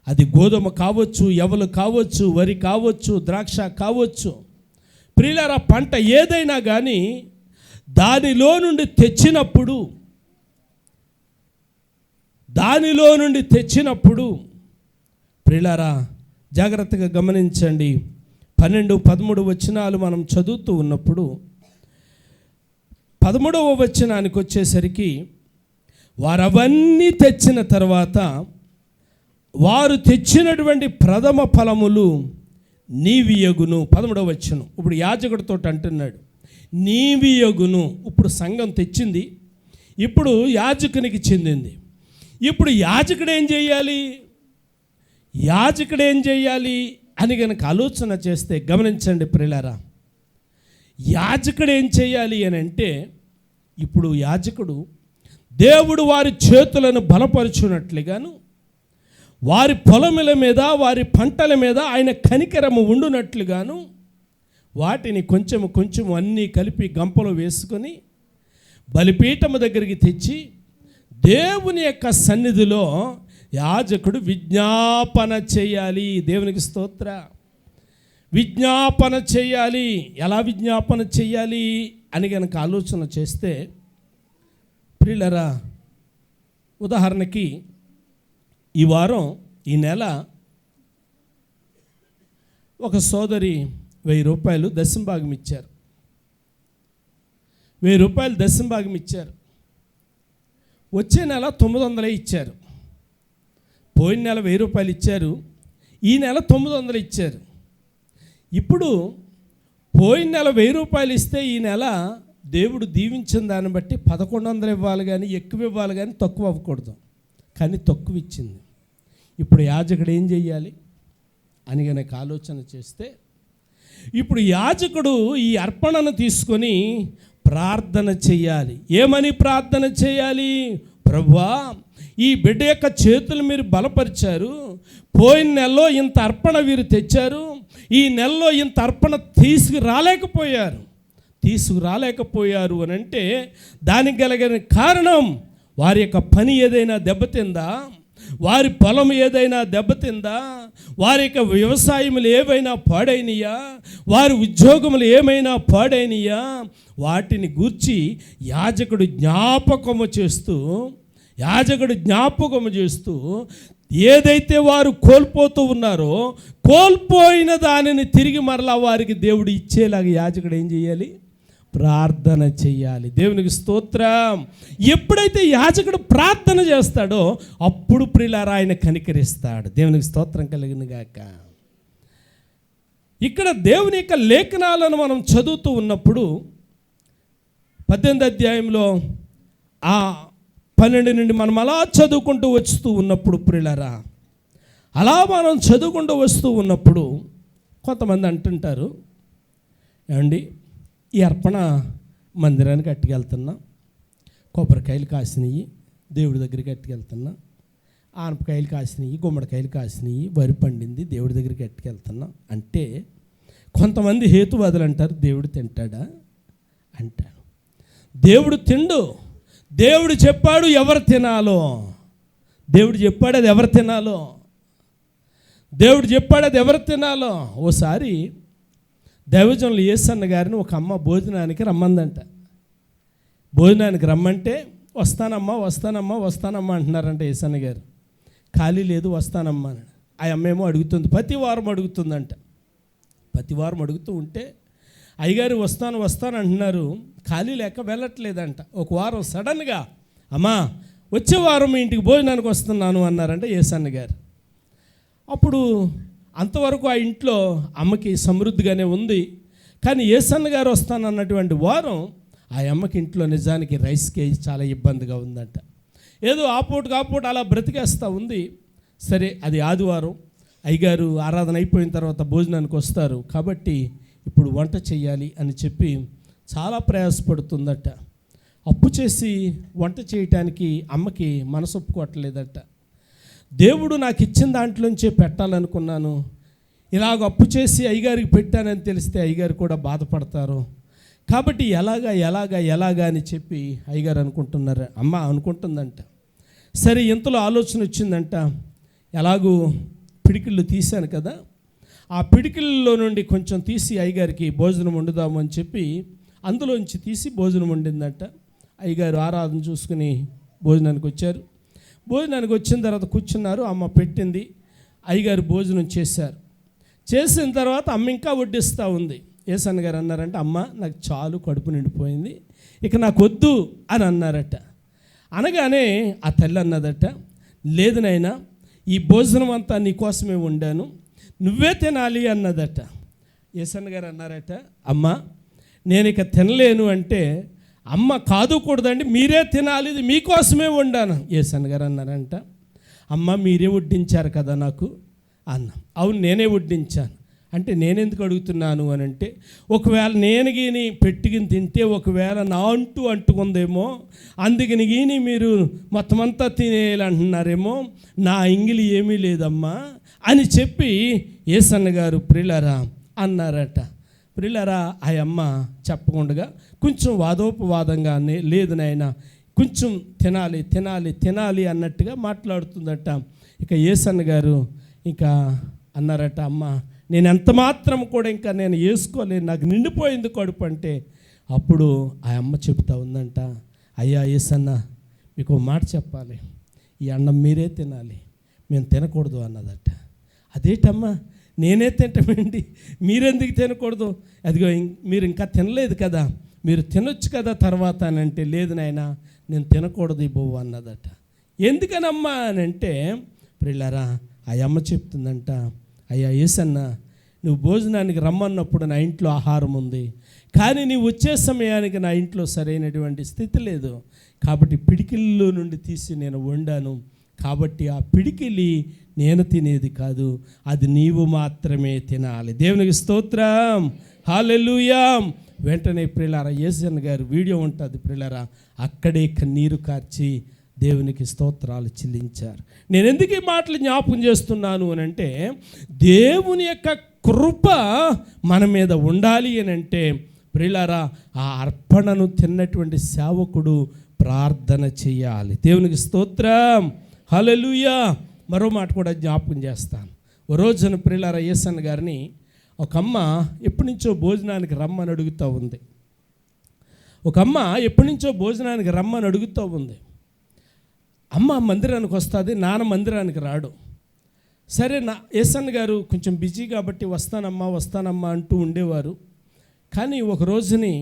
అది గోధుమ కావచ్చు, యవలు కావచ్చు, వరి కావచ్చు, ద్రాక్ష కావచ్చు, ప్రియులారా పంట ఏదైనా కానీ దానిలో నుండి తెచ్చినప్పుడు ప్రియులారా జాగ్రత్తగా గమనించండి. 12-13 వచనాలు మనం చదువుతూ ఉన్నప్పుడు 13వ వచనానికి వచ్చేసరికి, వారవన్నీ తెచ్చిన తర్వాత వారు తెచ్చినటువంటి ప్రథమ ఫలములు నీవియగును. 13వ వచనం. ఇప్పుడు యాజకుడితో అంటున్నాడు నీవియగును. ఇప్పుడు సంఘం తెచ్చింది, ఇప్పుడు యాజకునికి చెందింది. ఇప్పుడు యాజకుడు ఏం చేయాలి అని కనుక ఆలోచన చేస్తే గమనించండి ప్రియులారా, యాజకుడు ఏం చేయాలి అని అంటే, ఇప్పుడు యాజకుడు దేవుడు వారి చేతులను బలపరుచున్నట్లుగాను, వారి పొలముల మీద, వారి పంటల మీద ఆయన కనికరము ఉండునట్లుగాను, వాటిని కొంచెం అన్నీ కలిపి గంపలో వేసుకొని బలిపీఠము దగ్గరికి తెచ్చి దేవుని యొక్క సన్నిధిలో యాజకుడు విజ్ఞాపన చేయాలి. దేవునికి స్తోత్ర. విజ్ఞాపన చేయాలి. ఎలా విజ్ఞాపన చేయాలి అని కనుక ఆలోచన చేస్తే ప్రియులారా, ఉదాహరణకి ఈ నెల ఒక సోదరి 1000 రూపాయలు దశంభాగం ఇచ్చారు. 1000 రూపాయలు దశంభాగం ఇచ్చారు. వచ్చే నెల 900 ఇచ్చారు. పోయిన నెల 1000 రూపాయలు ఇచ్చారు. ఈ నెల 900 ఇచ్చారు. ఇప్పుడు పోయిన నెల 1000 రూపాయలు ఇస్తే ఈ నెల దేవుడు దీవించిన దాన్ని బట్టి 1100 ఇవ్వాలి, కానీ ఎక్కువ ఇవ్వాలి, కానీ తక్కువ అవ్వకూడదు. కానీ తక్కువ ఇచ్చింది. ఇప్పుడు యాజకుడు ఏం చెయ్యాలి అని కనుక ఆలోచన చేస్తే, ఇప్పుడు యాజకుడు ఈ అర్పణను తీసుకొని ప్రార్థన చెయ్యాలి. ఏమని ప్రార్థన చేయాలి? ప్రభువా, ఈ బిడ్డ యొక్క చేతులు మీరు బలపరిచారు. పోయిన నెలలో ఇంత అర్పణ వీరు తెచ్చారు. ఈ నెలలో ఇంత అర్పణ తీసుకురాలేకపోయారు అని అంటే దానికి కలిగిన కారణం వారి యొక్క పని ఏదైనా దెబ్బతిందా, వారి పొలం ఏదైనా దెబ్బతిందా, వారి యొక్క వ్యవసాయములు ఏవైనా పాడైనయా, వారి ఉద్యోగములు ఏమైనా పాడైనయా, వాటిని గూర్చి యాజకుడు జ్ఞాపకము చేస్తూ ఏదైతే వారు కోల్పోతూ ఉన్నారో కోల్పోయిన దానిని తిరిగి మరలా వారికి దేవుడు ఇచ్చేలాగా యాజకుడు ఏం చేయాలి? ప్రార్థన చెయ్యాలి. దేవునికి స్తోత్రం. ఎప్పుడైతే యాజకుడు ప్రార్థన చేస్తాడో అప్పుడు ప్రియులారా ఆయన కనికరిస్తాడు. దేవునికి స్తోత్రం కలుగును గాక. ఇక్కడ దేవుని యొక్క లేఖనాలను మనం చదువుతూ ఉన్నప్పుడు 18వ అధ్యాయంలో 12 నుండి మనం అలా చదువుకుంటూ వస్తూ ఉన్నప్పుడు ప్రియులారా, అలా మనం చదువుకుంటూ వస్తూ ఉన్నప్పుడు కొంతమంది అంటుంటారు, ఏమండి ఈ అర్పణ మందిరానికి అట్టుకెళ్తున్నా, కొబ్బరికాయలు కాసినవి దేవుడి దగ్గరికి అట్టుకెళ్తున్నా, ఆనపకాయలు కాసినవి, గుమ్మడికాయలు కాసినవి, వరి పండింది దేవుడి దగ్గరికి అట్టుకెళ్తున్నా అంటే కొంతమంది హేతువాదులు అంటారు, దేవుడు తింటాడా అంటారు. దేవుడు తిండు. దేవుడు చెప్పాడు ఎవరు తినాలో. దేవుడు చెప్పాడు అది ఎవరు తినాలో. ఓసారి దైవజనులు యేసన్న గారిని ఒక అమ్మ భోజనానికి రమ్మందంట. భోజనానికి రమ్మంటే వస్తానమ్మా అంటున్నారంట యేసన్న గారు. ఖాళీ లేదు, వస్తానమ్మా అని. ఆ అమ్మేమో అడుగుతుంది, ప్రతి వారం అడుగుతుందంట. ప్రతి వారం అడుగుతూ ఉంటే అయ్యగారు వస్తాను అంటున్నారు, ఖాళీ లేక వెళ్ళట్లేదంట. ఒక వారం సడన్గా అమ్మా వచ్చే వారం మీ ఇంటికి భోజనానికి వస్తున్నాను అన్నారంట యేసన్న గారు. అప్పుడు అంతవరకు ఆ ఇంట్లో అమ్మకి సమృద్ధిగానే ఉంది. కానీ యేసన్న గారు వస్తానన్నటువంటి వారం ఆ అమ్మకి ఇంట్లో నిజానికి రైస్కి చాలా ఇబ్బందిగా ఉందంట. ఏదో ఆపూట అలా బ్రతికేస్తూ ఉంది. సరే, అది ఆదివారం, అయ్యగారు ఆరాధన అయిపోయిన తర్వాత భోజనానికి వస్తారు కాబట్టి ఇప్పుడు వంట చెయ్యాలి అని చెప్పి చాలా ప్రయాసపడుతుందట. అప్పు చేసి వంట చేయటానికి అమ్మకి మనసు ఒప్పుకోవట్లేదట. దేవుడు నాకు ఇచ్చిన దాంట్లోంచే పెట్టాలనుకున్నాను, ఇలాగ అప్పు చేసి అయ్యగారికి పెట్టానని తెలిస్తే అయ్యగారు కూడా బాధపడతారు కాబట్టి ఎలాగా అని చెప్పి అయ్యగారు అనుకుంటున్నారు, అమ్మ అనుకుంటుందంట. సరే, ఇంతలో ఆలోచన వచ్చిందంట, ఎలాగూ పిడికిళ్ళు తీశాను కదా, ఆ పిడికిళ్ళలో నుండి కొంచెం తీసి అయ్యగారికి భోజనం వండుదాము అని చెప్పి అందులోంచి తీసి భోజనం వండిందంట. అయ్యగారు ఆరాధన చూసుకుని భోజనానికి వచ్చారు. భోజనానికి వచ్చిన తర్వాత కూర్చున్నారు. అమ్మ పెట్టింది, అయ్యగారు భోజనం చేశారు. చేసిన తర్వాత అమ్మ ఇంకా వడ్డిస్తూ ఉంది. యేసన్న గారు అన్నారంట, అమ్మ నాకు చాలు, కడుపు నిండిపోయింది, ఇక నాకు వద్దు అని అన్నారట. అనగానే ఆ తల్లి అన్నదట, లేదు నాయనా, ఈ భోజనం అంతా నీకోసమే వండాను, నువ్వే తినాలి అన్నదట. యేసన్న గారు అన్నారట, అమ్మ నేను ఇక తినలేను అంటే, అమ్మ కాదుకూడదండి, మీరే తినాలి, ఇది మీకోసమే వండాను. యేసన్న గారు అన్నారంట, అమ్మ మీరే వడ్డించారు కదా నాకు అన్న. అవును, నేనే వడ్డించాను అంటే నేనెందుకు అడుగుతున్నాను అని అంటే, ఒకవేళ నేను గీని పెట్టుకుని తింటే ఒకవేళ నా అంటుకుందేమో, అందుకని గీని మీరు మొత్తం అంతా తినేయాలంటున్నారేమో, నా ఎంగిలి ఏమీ లేదమ్మా అని చెప్పి యేసన్న గారు ప్రియులారా అన్నారట. ప్రియులారా, ఆ అమ్మ చెప్పకుండా కొంచెం వాదోపవాదంగానే, లేదు నాయనా కొంచెం తినాలి అన్నట్టుగా మాట్లాడుతుందట. ఇక యేసన్న గారు ఇంకా అన్నారట, అమ్మ నేను ఎంత మాత్రం కూడా ఇంకా నేను వేసుకోలేను, నాకు నిండిపోయింది కడుపు అంటే. అప్పుడు ఆ అమ్మ చెప్తా ఉందంట, అయ్యా యేసన్న మీకు మాట చెప్పాలి, ఈ అన్నం మీరే తినాలి, మేము తినకూడదు అన్నదట. అదేటమ్మా నేనే తింటామండి, మీరెందుకు తినకూడదు? అదిగో మీరు ఇంకా తినలేదు కదా, మీరు తినొచ్చు కదా తర్వాత అని అంటే, లేదు నాయన నేను తినకూడదు ఈ బొవ్వ అన్నదట. ఎందుకనమ్మా అని అంటే, ప్రియులారా ఆ అమ్మ చెప్తుందంట, అయ్యా యేసన్న, నువ్వు భోజనానికి రమ్మన్నప్పుడు నా ఇంట్లో ఆహారం ఉంది, కానీ నీవు వచ్చే సమయానికి నా ఇంట్లో సరైనటువంటి స్థితి లేదు, కాబట్టి పిడికిల్లో నుండి తీసి నేను వండాను, కాబట్టి ఆ పిడికిలి నేను తినేది కాదు, అది నీవు మాత్రమే తినాలి. దేవునికి స్తోత్రం, హల్లెలూయా. వెంటనే ప్రియులారా యేసన్న గారు వీడియో ఉంటుంది ప్రియులారా, అక్కడే కన్నీరు కార్చి దేవునికి స్తోత్రాలు చెల్లించారు. నేను ఎందుకు ఈ మాటలు జ్ఞాపకం చేస్తున్నాను అని అంటే, దేవుని యొక్క కృప మన మీద ఉండాలి అని అంటే ప్రియులారా ఆ అర్పణను తిన్నటువంటి సేవకుడు ప్రార్థన చేయాలి. దేవునికి స్తోత్రం, హల్లెలూయా. మరో మాట కూడా జ్ఞాపకం చేస్తాను. ఓ రోజున ప్రియులారా యేసన్న గారిని ఒక అమ్మ ఎప్పటి నుంచో భోజనానికి రమ్మని అడుగుతూ ఉంది. ఒక అమ్మ ఎప్పటి నుంచో భోజనానికి రమ్మని అడుగుతూ ఉంది. అమ్మ మందిరానికి వస్తుంది, నాన్న మందిరానికి రాడు. సరే యేసన్న గారు కొంచెం బిజీ కాబట్టి వస్తానమ్మా అంటూ ఉండేవారు. కానీ ఒక రోజుని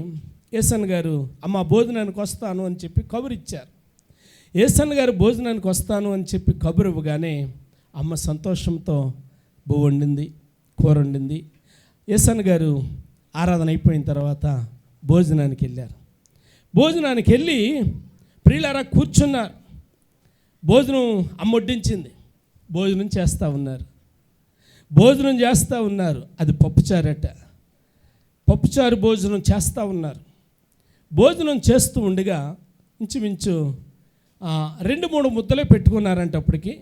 యేసన్న గారు అమ్మ భోజనానికి వస్తాను అని చెప్పి కబురు ఇచ్చారు. యేసన్న గారు భోజనానికి వస్తాను అని చెప్పి కబురు ఇవ్వగానే అమ్మ సంతోషంతో వండింది, కూర వండింది. యేసన్న గారు ఆరాధన అయిపోయిన తర్వాత భోజనానికి వెళ్ళారు. భోజనానికి వెళ్ళి ప్రియులారా కూర్చున్నారు. భోజనం అమ్మ వడ్డించింది, భోజనం చేస్తూ ఉన్నారు. అది పప్పుచారట. పప్పుచారు భోజనం చేస్తూ ఉన్నారు. భోజనం చేస్తూ ఉండగా ఇంచుమించు 2-3 ముద్దలే పెట్టుకున్నారంట. అప్పటికి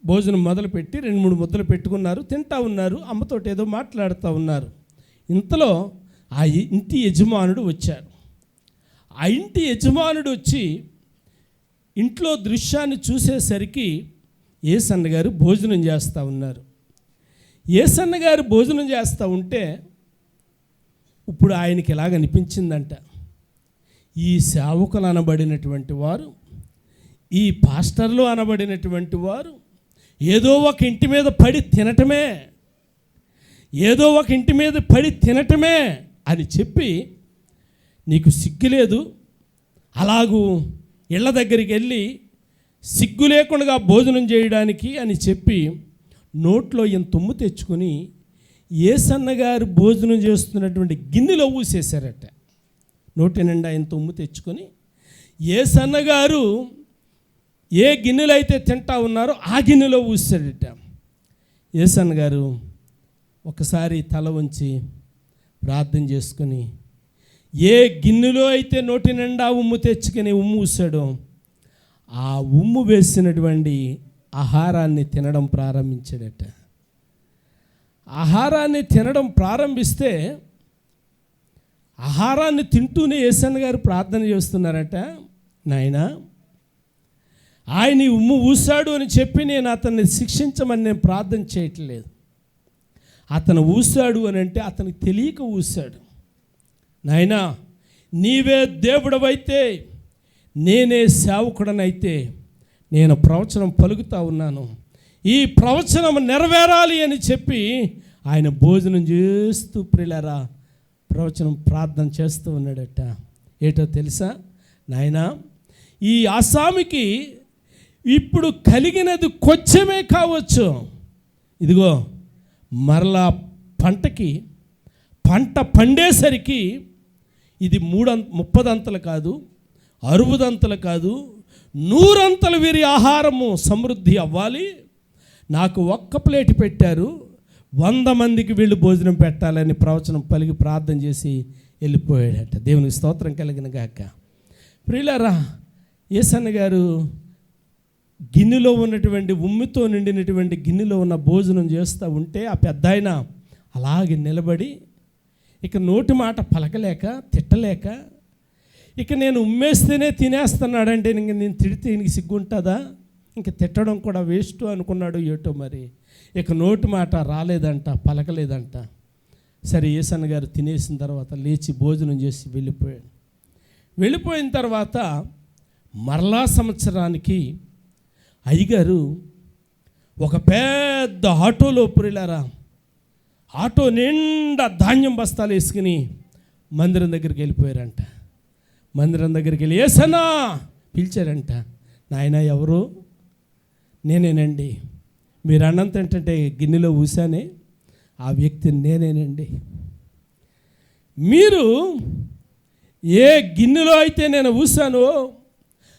భోజనం మొదలుపెట్టి 2-3 ముద్దలు పెట్టుకున్నారు, తింటూ ఉన్నారు, అమ్మతోటి ఏదో మాట్లాడుతూ ఉన్నారు. ఇంతలో ఆ ఇంటి యజమానుడు వచ్చాడు. ఆ ఇంటి యజమానుడు వచ్చి ఇంట్లో దృశ్యాన్ని చూసేసరికి యేసన్న గారు భోజనం చేస్తూ ఉన్నారు. యేసన్న గారు భోజనం చేస్తూ ఉంటే ఇప్పుడు ఆయనకి ఎలాగ అనిపించిందంట, ఈ సేవకులు అనబడినటువంటి వారు, ఈ పాస్టర్లు అనబడినటువంటి వారు ఏదో ఒక ఇంటి మీద పడి తినటమే అని చెప్పి, నీకు సిగ్గు లేదు, అలాగూ ఇళ్ళ దగ్గరికి వెళ్ళి సిగ్గు లేకుండా భోజనం చేయడానికి అని చెప్పి నోట్లో ఇంత తుమ్ము తెచ్చుకొని యేసన్న గారు భోజనం చేస్తున్నటువంటి గిన్నెలో ఊసేశారట. నోటి నిండా ఇంత తుమ్ము తెచ్చుకొని యేసన్న గారు ఏ గిన్నెలో అయితే తింటా ఉన్నారో ఆ గిన్నెలో ఊసాడట. యేసన్న గారు ఒకసారి తల వంచి ప్రార్థన చేసుకొని ఏ గిన్నెలో అయితే నోటి నిండా ఉమ్ము తెచ్చుకొని ఉమ్ము ఊసాడో ఆ ఉమ్ము వేసినటువంటి ఆహారాన్ని తినడం ప్రారంభించాడట. ఆహారాన్ని తినడం ప్రారంభిస్తే ఆహారాన్ని తింటూనే యేసన్న గారు ప్రార్థన చేస్తున్నారట, నాయనా ఆయన ఉమ్ము ఊసాడు అని చెప్పి నేను అతన్ని శిక్షించమని నేను ప్రార్థన చేయట్లేదు. అతను ఊసాడు అని అంటే అతనికి తెలియక ఊసాడు. నాయనా నీవే దేవుడవైతే, నేనే సేవకుడనైతే నేను ప్రవచనం పలుకుతా ఉన్నాను, ఈ ప్రవచనం నెరవేరాలి అని చెప్పి ఆయన భోజనం చేస్తూ ప్రియులారా ప్రవచనం ప్రార్థన చేస్తూ ఉన్నాడట. ఏటో తెలుసా నాయనా, ఈ ఆసామికి ఇప్పుడు కలిగినది కొంచెమే కావచ్చు, ఇదిగో మరలా పంట పండేసరికి ఇది 30 అంతలు కాదు, 60 అంతలు కాదు, 100 అంతలు వీరి ఆహారము సమృద్ధి అవ్వాలి. నాకు ఒక్క ప్లేట్ పెట్టారు, 100 మందికి వీళ్ళు భోజనం పెట్టాలని ప్రవచనం పలికి ప్రార్థన చేసి వెళ్ళిపోయాడట. దేవునికి స్తోత్రం కలిగిన గాక. ప్రియులారా యేసన్న గారు గిన్నెలో ఉన్నటువంటి ఉమ్మితో నిండినటువంటి గిన్నెలో ఉన్న భోజనం చేస్తూ ఉంటే ఆ పెద్ద ఆయన అలాగే నిలబడి ఇక నోటి మాట పలకలేక తిట్టలేక, ఇక నేను ఉమ్మేస్తేనే తినేస్తున్నాడంటే ఇంక నేను తిడితే ఇంక సిగ్గుంటుందా, ఇంక తిట్టడం కూడా వేస్ట్ అనుకున్నాడు ఏటో మరి. ఇక నోటి మాట రాలేదంట, పలకలేదంట. సరే యేసన్న గారు తినేసిన తర్వాత లేచి భోజనం చేసి వెళ్ళిపోయాడు. వెళ్ళిపోయిన తర్వాత మరలా సంవత్సరానికి అయ్యగారు ఒక పెద్ద ఆటోలో ప్రియులారా ఆటో నిండా ధాన్యం బస్తాలు వేసుకుని మందిరం దగ్గరికి వెళ్ళిపోయారంట. మందిరం దగ్గరికి వెళ్ళి ఏసన్నా పిలిచారంట. నాయన ఎవరు? నేనేనండి, మీరు అన్నం తింటుంటే గిన్నెలో ఊసానే ఆ వ్యక్తిని నేనేనండి. మీరు ఏ గిన్నెలో అయితే నేను ఊసానో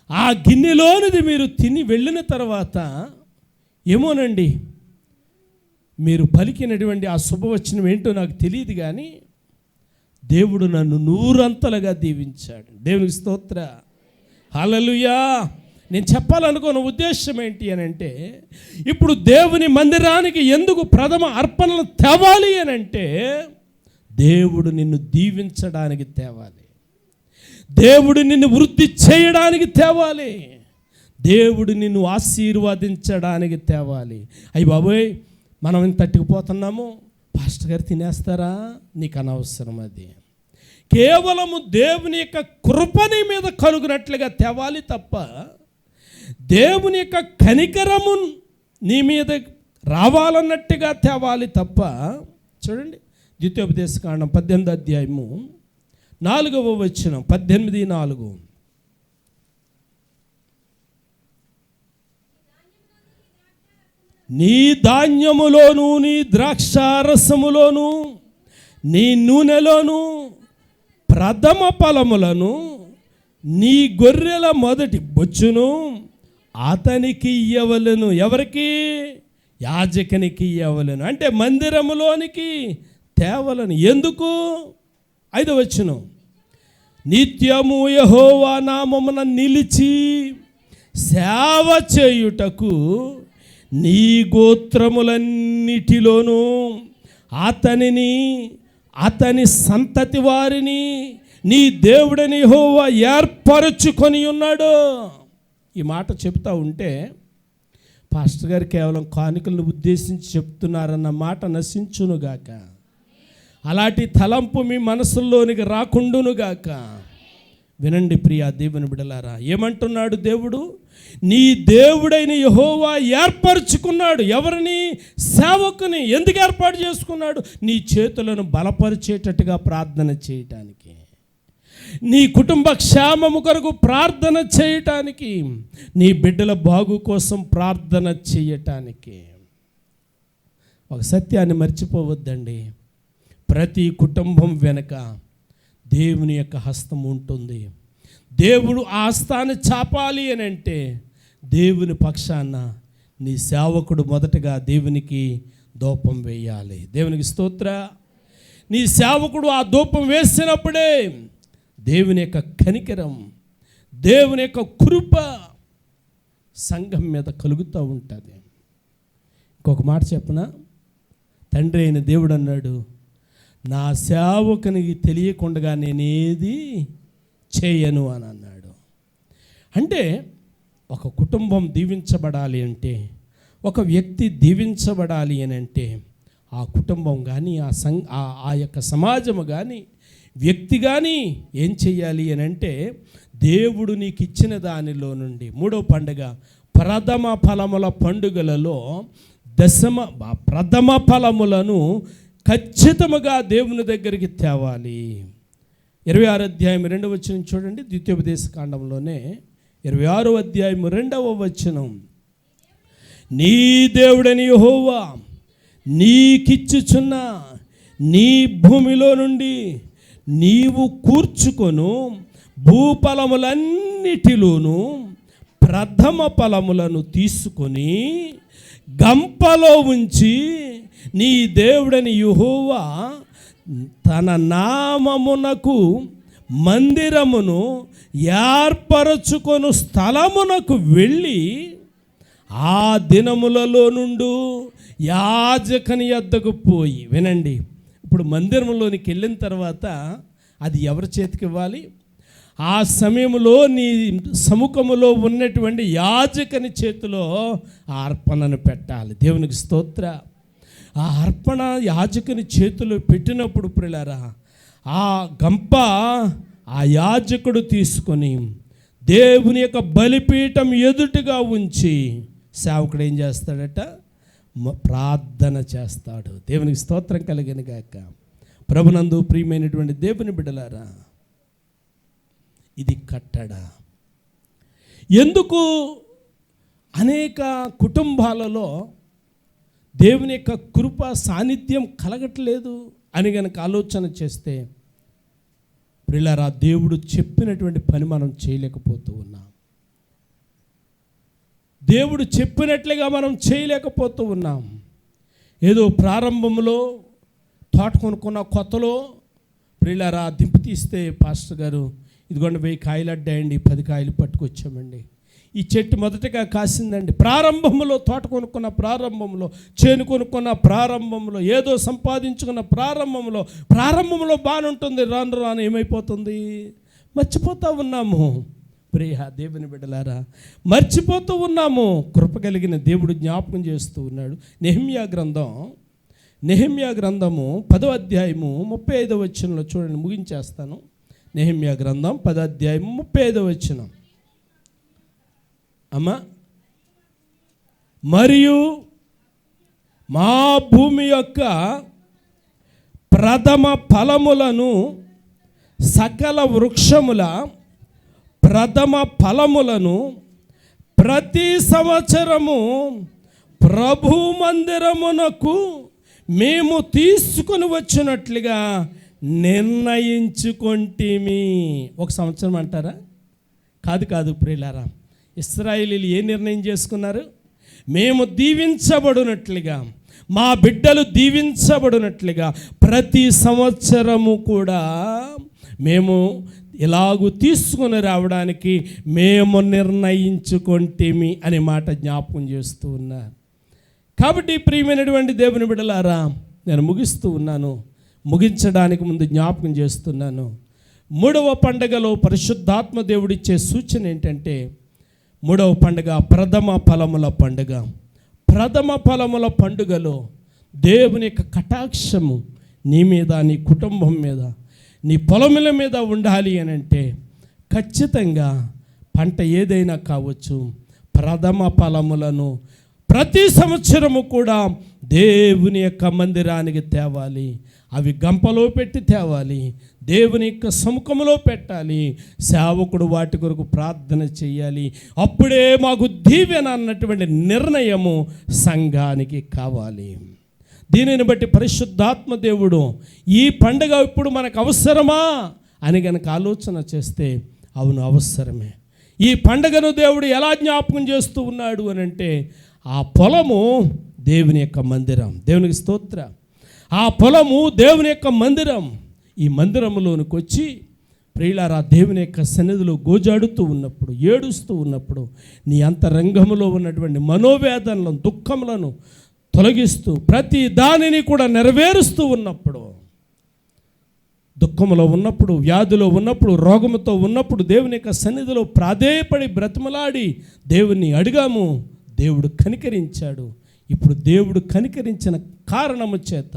ఆ గిన్నెలోనిది మీరు తిని వెళ్ళిన తర్వాత ఏమోనండి, మీరు పలికినటువంటి ఆ శుభవచనం ఏంటో నాకు తెలియదు, కానీ దేవుడు నన్ను 100 దీవించాడు. దేవునికి స్తోత్ర, హల్లెలూయా. నేను చెప్పాలనుకున్న ఉద్దేశం ఏంటి అని అంటే, ఇప్పుడు దేవుని మందిరానికి ఎందుకు ప్రథమ అర్పణలు తేవాలి అని అంటే, దేవుడు నిన్ను దీవించడానికి తేవాలి, దేవుడు నిన్ను వృద్ధి చేయడానికి తేవాలి, దేవుడు నిన్ను ఆశీర్వదించడానికి తేవాలి. అయ్యి బాబోయ్, మనం ఇంత తట్టుకుపోతున్నాము, పాస్టర్ గారు తినేస్తారా? నీకు అనవసరం. అది కేవలము దేవుని యొక్క కృపని మీద కలుగునట్లుగా తేవాలి తప్ప, దేవుని యొక్క కనికరము నీ మీద రావాలన్నట్టుగా తేవాలి తప్ప. చూడండి, ద్వితీయోపదేశకాండం 18వ అధ్యాయము 4వ వచనం, 18:4. నీ ధాన్యములోను, నీ ద్రాక్షారసములోను, నీ నూనెలోను ప్రథమ ఫలములను, నీ గొర్రెల మొదటి బొచ్చును అతనికి ఇయ్యవలెను. ఎవరికి? యాజకునికి ఇయ్యవలెను. అంటే మందిరములోనికి తేవలను. ఎందుకు? 5వ వచనం, నిత్యము యెహోవా నామమున నిలిచి సేవ చేయుటకు నీ గోత్రములన్నిటిలోనూ అతనిని, అతని సంతతి వారిని నీ దేవుడని యెహోవా ఏర్పరచుకొని ఉన్నాడు. ఈ మాట చెప్తా ఉంటే పాస్టర్ గారు కేవలం కానుకలను ఉద్దేశించి చెప్తున్నారన్న మాట నశించునుగాక. అలాంటి తలంపు మీ మనసుల్లోనికి రాకుండునుగాక. వినండి ప్రియా దేవుని బిడ్డలారా, ఏమంటున్నాడు దేవుడు? నీ దేవుడైన యెహోవా ఏర్పరచుకున్నాడు. ఎవరిని? సేవకుని. ఎందుకు ఏర్పాటు చేసుకున్నాడు? నీ చేతులను బలపరిచేటట్టుగా ప్రార్థన చేయటానికి, నీ కుటుంబ క్షేమము కొరకు ప్రార్థన చేయటానికి, నీ బిడ్డల బాగు కోసం ప్రార్థన చేయటానికి. ఒక సత్యాన్ని మర్చిపోవద్దండి, ప్రతి కుటుంబం వెనక దేవుని యొక్క హస్తం ఉంటుంది. దేవుడు ఆ హస్తాన్ని చాపాలి అని అంటే, దేవుని పక్షాన నీ సేవకుడు మొదటగా దేవునికి ధూపం వేయాలి. దేవునికి స్తోత్ర. నీ సేవకుడు ఆ ధూపం వేసినప్పుడే దేవుని యొక్క కనికరం, దేవుని యొక్క కృప సంఘం మీద కలుగుతూ ఉంటుంది. ఇంకొక మాట చెప్పనా? తండ్రి అయిన దేవుడు అన్నాడు, నా సేవకునికి తెలియకుండా నేనేది చేయను అని అన్నాడు. అంటే ఒక కుటుంబం దీవించబడాలి అంటే, ఒక వ్యక్తి దీవించబడాలి అని అంటే, ఆ కుటుంబం కానీ ఆ యొక్క సమాజము కానీ వ్యక్తి కానీ ఏం చెయ్యాలి అని అంటే, దేవుడు నీకు ఇచ్చిన దానిలో నుండి 3వ పండుగ ప్రథమ ఫలముల పండుగలలో ప్రథమ ఫలములను ఖచ్చితముగా దేవుని దగ్గరికి తేవాలి. 26వ అధ్యాయం 2వ వచనం చూడండి, ద్వితీయోపదేశకాండంలోనే 26వ అధ్యాయం 2వ వచనం. నీ దేవుడని యెహోవా నీకిచ్చుచున్న నీ భూమిలో నుండి నీవు కూర్చుకొను భూఫలములన్నిటిలోనూ ప్రథమ ఫలములను తీసుకొని గంపలో ఉంచి, నీ దేవుడని యెహోవా తన నామమునకు మందిరమును ఏర్పరచుకొను స్థలమునకు వెళ్ళి ఆ దినములలో నుండి యాజకుని యొద్దకు పోయి. వినండి, ఇప్పుడు మందిరంలోనికి వెళ్ళిన తర్వాత అది ఎవరి చేతికి ఇవ్వాలి? ఆ సమయంలో నీ సముఖములో ఉన్నటువంటి యాజకుని చేతిలో ఆ అర్పణను పెట్టాలి. దేవునికి స్తోత్ర. ఆ అర్పణ యాజకుని చేతిలో పెట్టినప్పుడు ప్రియులారా, ఆ గంప ఆ యాజకుడు తీసుకొని దేవుని యొక్క బలిపీఠం ఎదుటిగా ఉంచి, సేవకుడు ఏం చేస్తాడట? ప్రార్థన చేస్తాడు. దేవునికి స్తోత్రం కలిగిన గాక. ప్రభునందు ప్రియమైనటువంటి దేవుని బిడ్డలారా, ఇది కట్టడ. ఎందుకు అనేక కుటుంబాలలో దేవుని యొక్క కృప సాన్నిధ్యం కలగట్లేదు అని కనుక ఆలోచన చేస్తే, ప్రియులారా, దేవుడు చెప్పినటువంటి పని మనం చేయలేకపోతూ ఉన్నాం. దేవుడు చెప్పినట్లుగా మనం చేయలేకపోతూ ఉన్నాం. ఏదో ప్రారంభంలో తోట కొనుక్కున్న కొత్తలో ప్రియులారా దింపు తీస్తే పాస్టర్ గారు ఇదిగోండి 1000 కాయలు అడ్డాయండి, 10 కాయలు పట్టుకొచ్చామండి. ఈ చెట్టు మొదటగా కాసిందండి. ప్రారంభంలో తోట కొనుక్కున్న ప్రారంభంలో, చేను కొనుక్కున్న ప్రారంభంలో, ఏదో సంపాదించుకున్న ప్రారంభంలో బాగానే ఉంటుంది. రాను రాను ఏమైపోతుంది? మర్చిపోతూ ఉన్నాము. ప్రియ దేవుని బిడ్డలారా, మర్చిపోతూ ఉన్నాము. కృప కలిగిన దేవుడు జ్ఞాపకం చేస్తూ ఉన్నాడు. నెహెమ్యా గ్రంథము 10వ అధ్యాయము 35వ వచనంలో చూడండి, ముగించేస్తాను. నెహెమ్యా గ్రంథం 10వ అధ్యాయము 35వ వచనం. అమ్మా, మరియు మా భూమి యొక్క ప్రథమ ఫలములను, సకల వృక్షముల ప్రథమ ఫలములను ప్రతి సంవత్సరము ప్రభు మందిరమునకు మేము తీసుకొని వచ్చినట్లుగా నిర్ణయించుకొంటిమి. ఒక సంవత్సరం అంటారా? కాదు ప్రియులారా, ఇశ్రాయేలీయులు ఏ నిర్ణయం చేసుకున్నారు? మేము దీవించబడినట్లుగా, మా బిడ్డలు దీవించబడినట్లుగా ప్రతి సంవత్సరము కూడా మేము ఇలాగూ తీసుకొని రావడానికి మేము నిర్ణయించుకొంటిమి అనే మాట జ్ఞాపకం చేస్తూ ఉన్నారు. కాబట్టి ప్రియమైనటువంటి దేవుని బిడ్డలారా, నేను ముగిస్తూ ఉన్నాను. ముగించడానికి ముందు జ్ఞాపకం చేస్తున్నాను. 3వ పండుగలో పరిశుద్ధాత్మ దేవుడిచ్చే సూచన ఏంటంటే, 3వ పండుగ ప్రథమ ఫలముల పండుగ. ప్రథమ ఫలముల పండుగలో దేవుని యొక్క కటాక్షము నీ మీద, నీ కుటుంబం మీద, నీ పొలముల మీద ఉండాలి అని అంటే ఖచ్చితంగా పంట ఏదైనా కావచ్చు, ప్రథమ ఫలములను ప్రతి సంవత్సరము కూడా దేవుని యొక్క మందిరానికి తేవాలి. అవి గంపలో పెట్టి తేవాలి, దేవుని యొక్క సముఖంలో పెట్టాలి. సేవకుడు వాటి కొరకు ప్రార్థన చేయాలి. అప్పుడే మాకు దీవెన అన్నటువంటి నిర్ణయము సంఘానికి కావాలి. దీనిని బట్టి పరిశుద్ధాత్మ దేవుడు ఈ పండుగ ఇప్పుడు మనకు అవసరమా అని కనుక ఆలోచన చేస్తే, అవును అవసరమే. ఈ పండుగను దేవుడు ఎలా జ్ఞాపకం చేస్తూ ఉన్నాడు అని అంటే, ఆ పొలము దేవుని యొక్క మందిరం. దేవునికి స్తోత్ర. ఆ పొలము దేవుని యొక్క మందిరం. ఈ మందిరంలోనికి వచ్చి ప్రియులారా, దేవుని యొక్క సన్నిధిలో గోజాడుతూ ఉన్నప్పుడు, ఏడుస్తూ ఉన్నప్పుడు, నీ అంతరంగంలో ఉన్నటువంటి మనోవేదనలను, దుఃఖములను తొలగిస్తూ ప్రతి దానిని కూడా నెరవేరుస్తూ ఉన్నప్పుడు, దుఃఖంలో ఉన్నప్పుడు, వ్యాధిలో ఉన్నప్పుడు, రోగముతో ఉన్నప్పుడు దేవుని యొక్క సన్నిధిలో ప్రాధేయపడి బ్రతిమలాడి దేవుణ్ణి అడిగాము. దేవుడు కనికరించాడు. ఇప్పుడు దేవుడు కనికరించిన కారణము చేత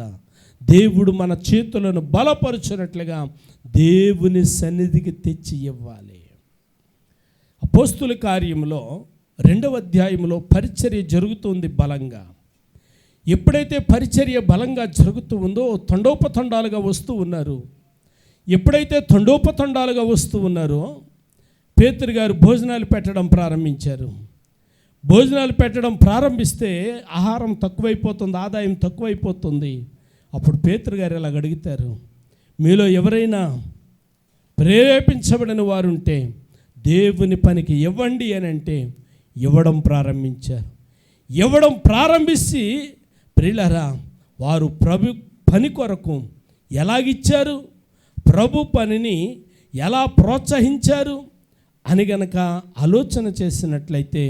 దేవుడు మన చేతులను బలపరుచున్నట్లుగా దేవుని సన్నిధికి తెచ్చి ఇవ్వాలి. అపోస్తుల కార్యంలో 2వ అధ్యాయంలో పరిచర్య జరుగుతుంది బలంగా. ఎప్పుడైతే పరిచర్య బలంగా జరుగుతూ ఉందో తండోపతండాలుగా వస్తూ ఉన్నారు. ఎప్పుడైతే తండోపతండాలుగా వస్తూ ఉన్నారో పేతురు గారు భోజనాలు పెట్టడం ప్రారంభించారు. భోజనాలు పెట్టడం ప్రారంభిస్తే ఆహారం తక్కువైపోతుంది, ఆదాయం తక్కువైపోతుంది. అప్పుడు పేతురు గారు ఇలా అడుగుతారు, మీలో ఎవరైనా ప్రేరేపించబడిన వారుంటే దేవుని పనికి ఇవ్వండి అని అంటే ఇవ్వడం ప్రారంభించారు. ఇవ్వడం ప్రారంభించి ప్రియులారా, వారు ప్రభు పని కొరకు ఎలాగిచ్చారు, ప్రభు పనిని ఎలా ప్రోత్సహించారు అని గనక ఆలోచన చేసినట్లయితే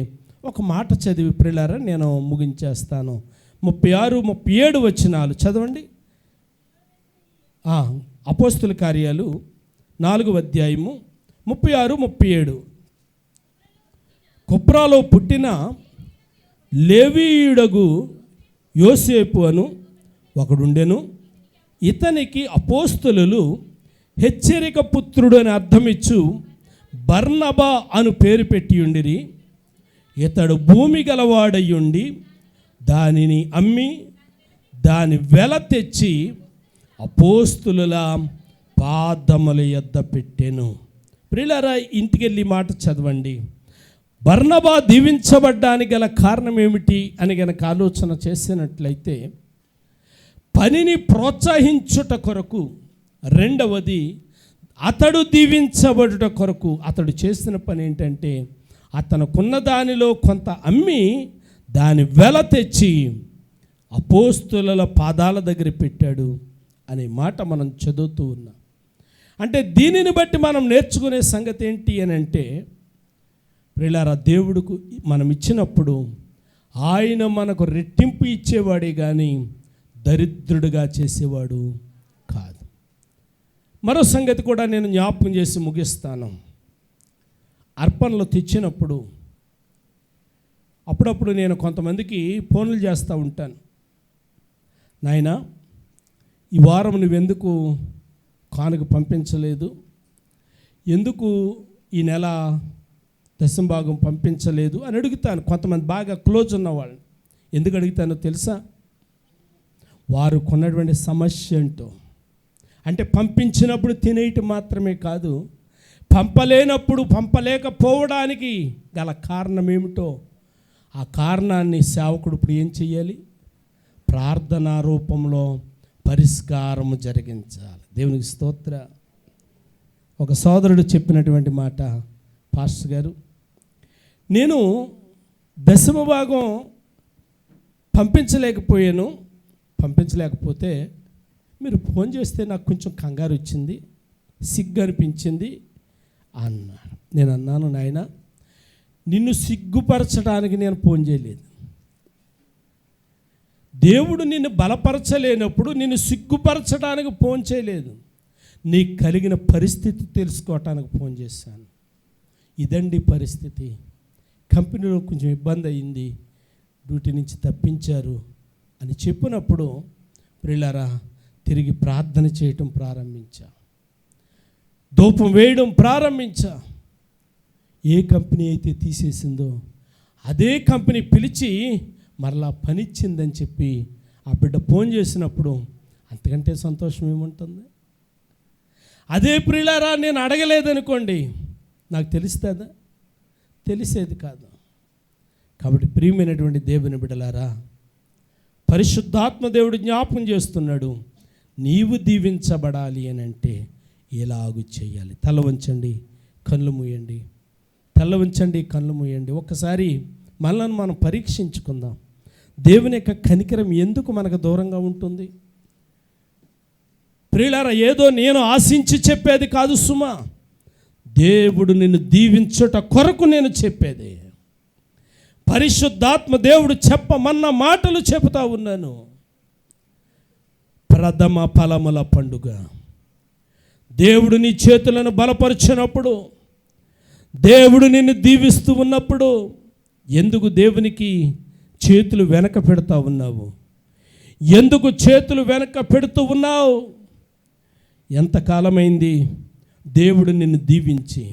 ఒక మాట చదివి ప్రియులారా నేను ముగించేస్తాను. 36, 37 వచనాలు చదవండి. అపోస్తుల కార్యాలు 4వ అధ్యాయము 36, 37. కుప్రాలో పుట్టిన లేవీయుడగు యోసేపు అను ఒకడుండెను. ఇతనికి అపోస్తలులు హెచ్చరిక పుత్రుడు అని అర్థమిచ్చు బర్నబా అను పేరు పెట్టి ఉండిరి. ఇతడు భూమి గలవాడయ్యుండి దానిని అమ్మి దాని వెల తెచ్చి అపోస్తుల పాదముల యొద్ద పెట్టెను. ప్రియులారా, ఇంటికి వెళ్ళి మాట చదవండి. బర్నబా దీవించబడ్డానికి గల కారణం ఏమిటి అని గనక ఆలోచన చేసినట్లయితే, పనిని ప్రోత్సహించుట కొరకు, రెండవది అతడు దీవించబడుట కొరకు అతడు చేసిన పని ఏంటంటే, అతనుకున్న దానిలో కొంత అమ్మి దాని వెల తెచ్చి అపోస్తుల పాదాల దగ్గర పెట్టాడు అనే మాట మనం చదువుతూ ఉన్నాం. అంటే దీనిని బట్టి మనం నేర్చుకునే సంగతి ఏంటి అని అంటే, ప్రియులారా, దేవుడికి మనం ఇచ్చినప్పుడు ఆయన మనకు రెట్టింపు ఇచ్చేవాడే కానీ దరిద్రుడిగా చేసేవాడు కాదు. మరో సంగతి కూడా నేను జ్ఞాపకం చేసి ముగిస్తాను. అర్పణలు తెచ్చినప్పుడు అప్పుడప్పుడు నేను కొంతమందికి ఫోన్లు చేస్తూ ఉంటాను. నాయనా, ఈ వారం నువ్వెందుకు కానుక పంపించలేదు, ఎందుకు ఈ నెల దశంభాగం పంపించలేదు అని అడుగుతాను. కొంతమంది బాగా క్లోజ్ ఉన్న వాళ్ళని ఎందుకు అడుగుతానో తెలుసా? వారు కొన్నటువంటి సమస్య ఏంటో, అంటే పంపించినప్పుడు తినేయటం మాత్రమే కాదు, పంపలేనప్పుడు పంపలేకపోవడానికి గల కారణం ఏమిటో, ఆ కారణాన్ని సేవకుడు ఇప్పుడు ఏం చెయ్యాలి? ప్రార్థనా రూపంలో పరిష్కారము జరిగించాలి. దేవునికి స్తోత్ర. ఒక సోదరుడు చెప్పినటువంటి మాట, పాస్టర్ గారు, నేను దశమ భాగం పంపించలేకపోతే మీరు ఫోన్ చేస్తే నాకు కొంచెం కంగారు వచ్చింది, సిగ్గు అనిపించింది అన్నాడు. నేను అన్నాను, నాయన, నిన్ను సిగ్గుపరచడానికి నేను ఫోన్ చేయలేదు. దేవుడు నిన్ను బలపరచలేనప్పుడు నిన్ను సిగ్గుపరచడానికి ఫోన్ చేయలేదు. నీకు కలిగిన పరిస్థితి తెలుసుకోవటానికి ఫోన్ చేశాను. ఇదండి పరిస్థితి, కంపెనీలో కొంచెం ఇబ్బంది అయింది, డ్యూటీ నుంచి తప్పించారు అని చెప్పినప్పుడు, ప్రియులారా, తిరిగి ప్రార్థన చేయటం ప్రారంభించా, ధూపం వేయడం ప్రారంభించా. ఏ కంపెనీ అయితే తీసేసిందో అదే కంపెనీ పిలిచి మరలా పనిచ్చిందని చెప్పి ఆ బిడ్డ ఫోన్ చేసినప్పుడు అంతకంటే సంతోషం ఏముంటుంది? అదే ప్రియులారా, నేను అడగలేదనుకోండి, నాకు తెలుస్తుందా? తెలిసేది కాదు. కాబట్టి ప్రియమైనటువంటి దేవుని బిడ్డలారా, పరిశుద్ధాత్మ దేవుడు జ్ఞాపకం చేస్తున్నాడు, నీవు దీవించబడాలి అని అంటే ఎలాగూ చేయాలి. తల వంచండి, కళ్ళు మూయండి. తల వంచండి, కళ్ళు మూయండి. ఒక్కసారి మనల్ని మనం పరీక్షించుకుందాం. దేవుని యొక్క కనికరం ఎందుకు మనకు దూరంగా ఉంటుంది? ప్రియులారా, ఏదో నేను ఆశించి చెప్పేది కాదు సుమా, దేవుడు నిన్ను దీవించుట కొరకు నేను చెప్పేది. పరిశుద్ధాత్మ దేవుడు చెప్పమన్న మాటలు చెబుతా ఉన్నాను. ప్రథమ ఫలముల పండుగ. దేవుడు నీ చేతులను బలపరిచినప్పుడు, దేవుడు నిన్ను దీవిస్తూ ఉన్నప్పుడు ఎందుకు దేవునికి చేతులు వెనక పెడతా ఉన్నావు? ఎందుకు చేతులు వెనక పెడుతూ ఉన్నావు? ఎంతకాలమైంది దేవుడు నిన్ను దీవించి,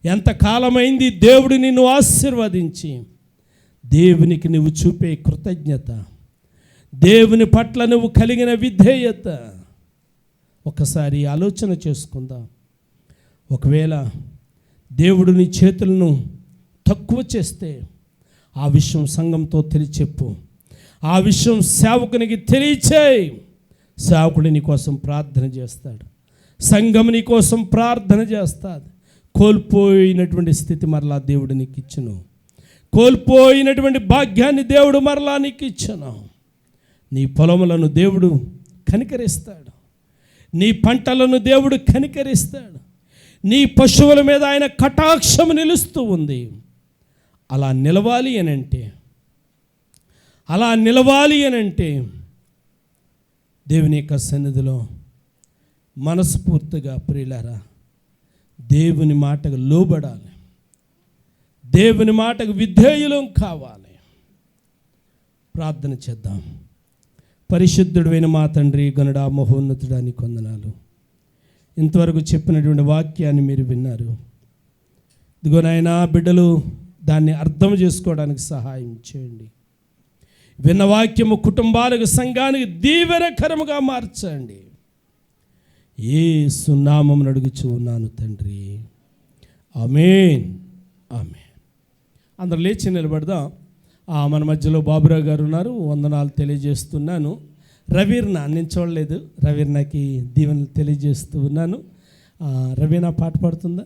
ఎంతకాలమైంది దేవుడు నిన్ను ఆశీర్వదించి? దేవునికి నువ్వు చూపే కృతజ్ఞత, దేవుని పట్ల నువ్వు కలిగిన విధేయత ఒకసారి ఆలోచన చేసుకుందాం. ఒకవేళ దేవుడు నీ చేతులను తక్కువ చేస్తే ఆ విషయం సంఘంతో తెలియచెప్పు, ఆ విషయం సేవకునికి తెలియచేయి. సేవకుడు నీ కోసం ప్రార్థన చేస్తాడు, సంఘం నీ కోసం ప్రార్థన చేస్తాడు. కోల్పోయినటువంటి స్థితి మరలా దేవుడు నీకు ఇచ్చును, కోల్పోయినటువంటి భాగ్యాన్ని దేవుడు మరలా నీకు ఇచ్చును. నీ పొలములను దేవుడు కనికరిస్తాడు, నీ పంటలను దేవుడు కనికరిస్తాడు, నీ పశువుల మీద ఆయన కటాక్షము నిలుస్తూ ఉంది. అలా నిలవాలి అనంటే దేవుని యొక్క సన్నిధిలో మనస్ఫూర్తిగా ప్రియులారా దేవుని మాటకు లోబడాలి, దేవుని మాటకు విధేయులం కావాలి. ప్రార్థన చేద్దాం. పరిశుద్ధుడైన మా తండ్రి, గనుడా, మహోన్నతుడా, నీకు వందనాలు. ఇంతవరకు చెప్పినటువంటి వాక్యాన్ని మీరు విన్నారు. ఇదిగో నాయనా, బిడ్డలు దాన్ని అర్థం చేసుకోవడానికి సహాయం చేయండి. విన్న వాక్యము కుటుంబాలకు, సంఘానికి దీవెనకరముగా మార్చండి. యేసు నామమున అడుగుచూ ఉన్నాను తండ్రి, ఆమేన్, ఆమేన్. అందరూ లేచి నిలబడదాం. మన మధ్యలో బాబురావు గారు ఉన్నారు, వందనాలు తెలియజేస్తున్నాను. రవీర్ణ నేను చూడలేదు, రవీర్ణకి దీవెనలు తెలియజేస్తూ ఉన్నాను. రవీణ పాట పాడుతుందా?